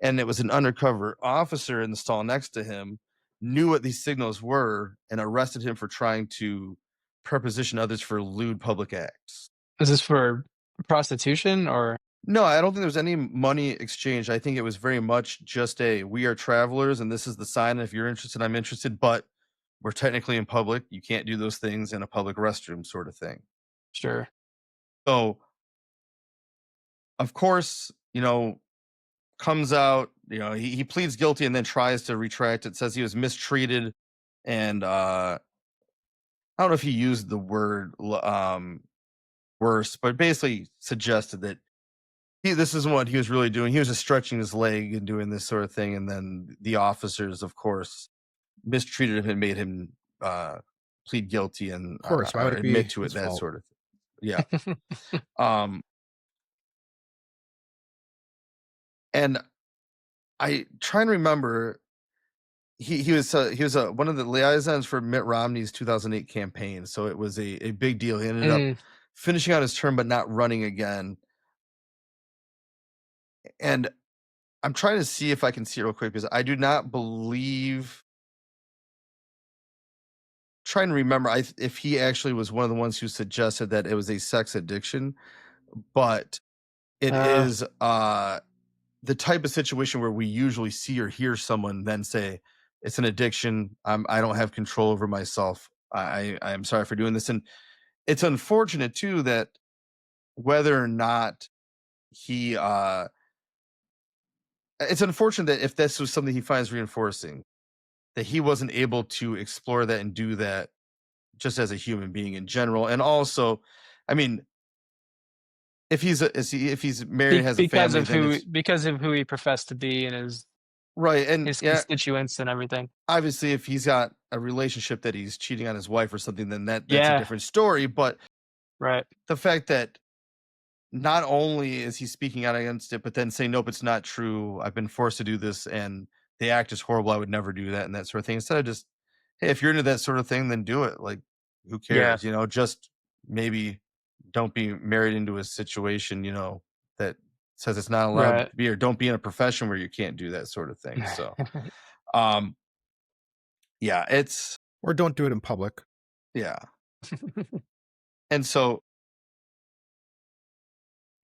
And it was an undercover officer in the stall next to him knew what these signals were and arrested him for trying to preposition others for lewd public acts. Is this for prostitution or? No, I don't think there was any money exchange. I think it was very much just a we are travelers and this is the sign. If you're interested, I'm interested, but we're technically in public. You can't do those things in a public restroom, sort of thing. Sure. So, of course, you know, comes out, you know, he pleads guilty and then tries to retract it, says he was mistreated. And I don't know if he used the word worse, but basically suggested that this isn't what he was really doing. He was just stretching his leg and doing this sort of thing. And then the officers, of course, mistreated him and made him plead guilty and Of course, why or would it be admit to it, his that fault? sort of thing. Yeah. Um, and I try and remember he was one of the liaisons for Mitt Romney's 2008 campaign, so it was a big deal. He ended up Mm, finishing out his term but not running again. And I'm trying to see if I can see it real quick because I do not believe. Trying to remember if he actually was one of the ones who suggested that it was a sex addiction, but it uh, is the type of situation where we usually see or hear someone then say it's an addiction. I don't have control over myself. I'm sorry for doing this. And it's unfortunate too that whether or not he it's unfortunate that if this was something he finds reinforcing, that he wasn't able to explore that and do that just as a human being in general. And also, I mean, if he's married and has a family, then it's because of who he professed to be and right. And his yeah, constituents and everything. obviously if he's got a relationship that he's cheating on his wife or something, then that's a Yeah, different story. But right. the fact that not only is he speaking out against it, but then saying, nope, it's not true. I've been forced to do this and the act is horrible. I would never do that and that sort of thing. Instead of just, hey, if you're into that sort of thing, then do it. Like, who Yeah, cares? You know, just maybe don't be married into a situation, you know, that says it's not allowed right. to be, or don't be in a profession where you can't do that sort of thing. So, um, yeah, it's, Or don't do it in public. yeah. And so,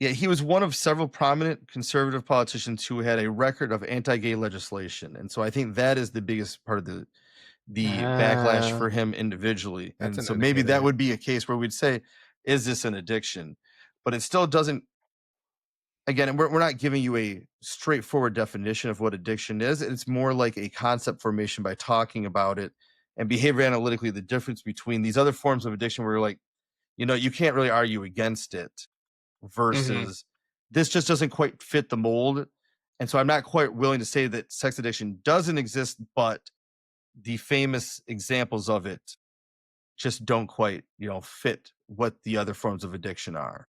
yeah, he was one of several prominent conservative politicians who had a record of anti-gay legislation, and so I think that is the biggest part of the backlash Uh, for him individually. That's And an so maybe that indicator. would be a case where we'd say, is this an addiction? But it still doesn't. Again, and we're not giving you a straightforward definition of what addiction is. It's more like a concept formation by talking about it and behavior analytically the difference between these other forms of addiction where you're like, you know, you can't really argue against it mhm. versus this just doesn't quite fit the mold. And so I'm not quite willing to say that sex addiction doesn't exist, but the famous examples of it just don't quite, fit what the other forms of addiction are.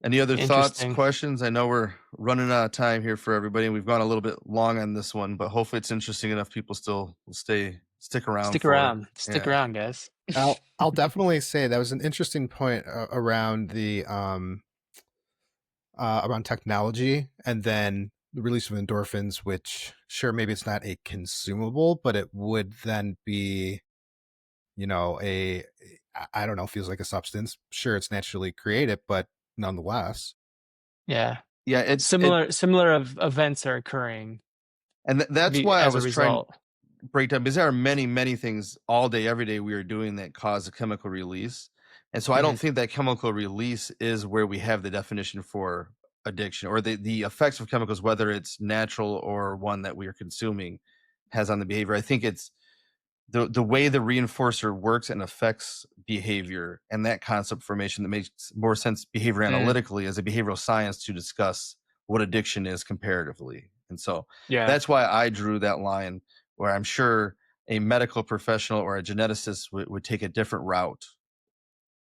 Any other thoughts, Interesting. questions? I know we're running out of time here for everybody, and we've gone a little bit long on this one, but hopefully it's interesting enough people still will stick around Stick for it. around. Stick Yeah. around, guys. I'll definitely say that was an interesting point around the around technology, and then the release of endorphins, which sure maybe it's not a consumable, but it would then be, a I don't know, feels like a substance. Sure, it's naturally created, but nonetheless. Yeah. Yeah, Similar events are occurring and that's why I as a was trying result. break down, because there are many, many things all day, every day we are doing that cause a chemical release. And so I don't Mhm. think that chemical release is where we have the definition for addiction, or the effects of chemicals, whether it's natural or one that we are consuming, has on the behavior. I think it's the way the reinforcer works and affects behavior, and that concept formation that makes more sense behavior Mm. analytically as a behavioral science to discuss what addiction is comparatively. And so Yeah. that's why I drew that line, where I'm sure a medical professional or a geneticist would take a different route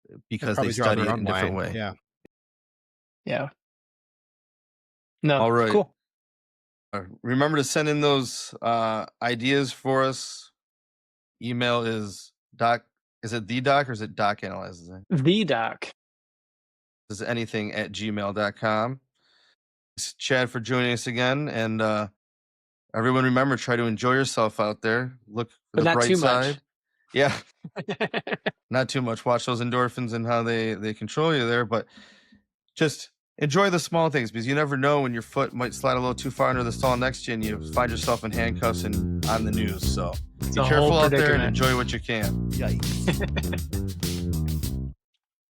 And because they probably draw study their it own in a different line. way. Yeah. Yeah. No. All right. Cool. Remember to send in those ideas for us. Email is doc. Is it the doc or is it doc analyzes it? The doc. Is anything at gmail.com. Thanks, Chad, for joining us again. And everyone, remember, try to enjoy yourself out there. Look for But the not bright too much. side. Yeah, not too much. Watch those endorphins and how they control you there. But just enjoy the small things, because you never know when your foot might slide a little too far under the stall next to you and you find yourself in handcuffs and on the news. So It's be a whole careful out there and predicament. enjoy what you can. Yikes.